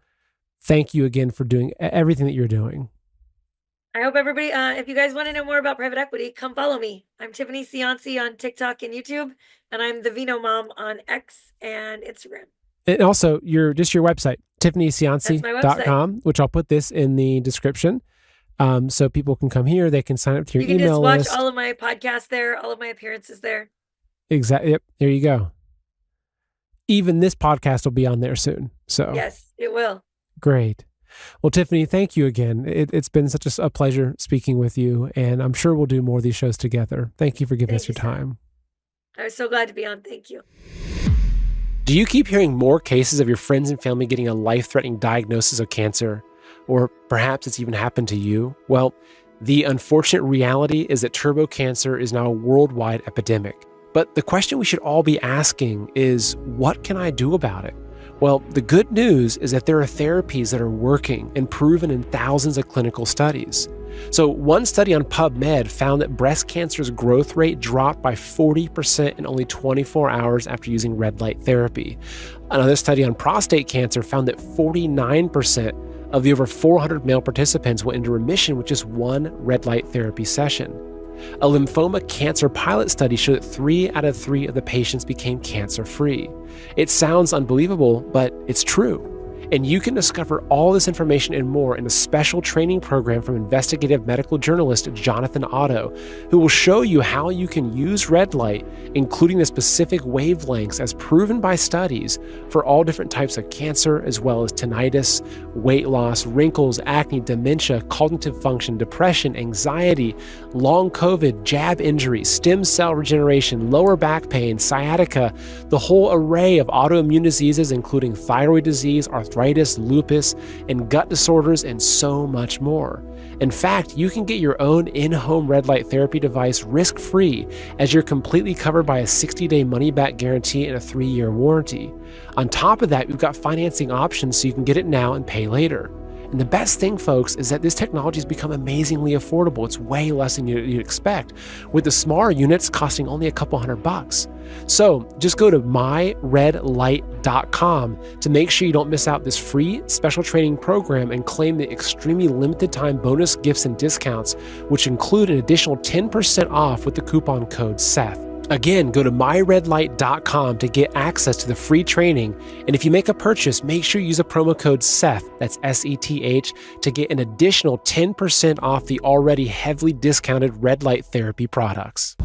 thank you again for doing everything that you're doing. I hope everybody, if you guys want to know more about private equity, come follow me. I'm Tiffany Cianci on TikTok and YouTube, and I'm the Vino Mom on X and Instagram. And also, your website, tiffanycianci.com, which I'll put this in the description. So people can come here, they can sign up to your email list. You can just watch all of my podcasts there, all of my appearances there. Exactly. Yep. There you go. Even this podcast will be on there soon. So yes, it will. Great. Well, Tiffany, thank you again. It's been such a pleasure speaking with you, and I'm sure we'll do more of these shows together. Thank you for giving us your time. I was so glad to be on. Thank you. Do you keep hearing more cases of your friends and family getting a life-threatening diagnosis of cancer? Or perhaps it's even happened to you? Well, the unfortunate reality is that turbo cancer is now a worldwide epidemic. But the question we should all be asking is, what can I do about it? Well, the good news is that there are therapies that are working and proven in thousands of clinical studies. So one study on PubMed found that breast cancer's growth rate dropped by 40% in only 24 hours after using red light therapy. Another study on prostate cancer found that 49% of the over 400 male participants went into remission with just one red light therapy session. A lymphoma cancer pilot study showed that 3 out of 3 of the patients became cancer-free. It sounds unbelievable, but it's true. And you can discover all this information and more in a special training program from investigative medical journalist Jonathan Otto, who will show you how you can use red light, including the specific wavelengths as proven by studies, for all different types of cancer, as well as tinnitus, weight loss, wrinkles, acne, dementia, cognitive function, depression, anxiety, long COVID, jab injuries, stem cell regeneration, lower back pain, sciatica, the whole array of autoimmune diseases, including thyroid disease, arthritis, lupus, and gut disorders, and so much more. In fact, you can get your own in-home red light therapy device risk-free, as you're completely covered by a 60-day money-back guarantee and a 3-year warranty. On top of that, we've got financing options so you can get it now and pay later. And the best thing, folks, is that this technology has become amazingly affordable. It's way less than you'd expect, with the smaller units costing only a couple $100. So just go to myredlight.com to make sure you don't miss out this free special training program and claim the extremely limited time bonus gifts and discounts, which include an additional 10% off with the coupon code SETH. Again, go to myredlight.com to get access to the free training. And if you make a purchase, make sure you use a promo code SETH, that's SETH, to get an additional 10% off the already heavily discounted red light therapy products.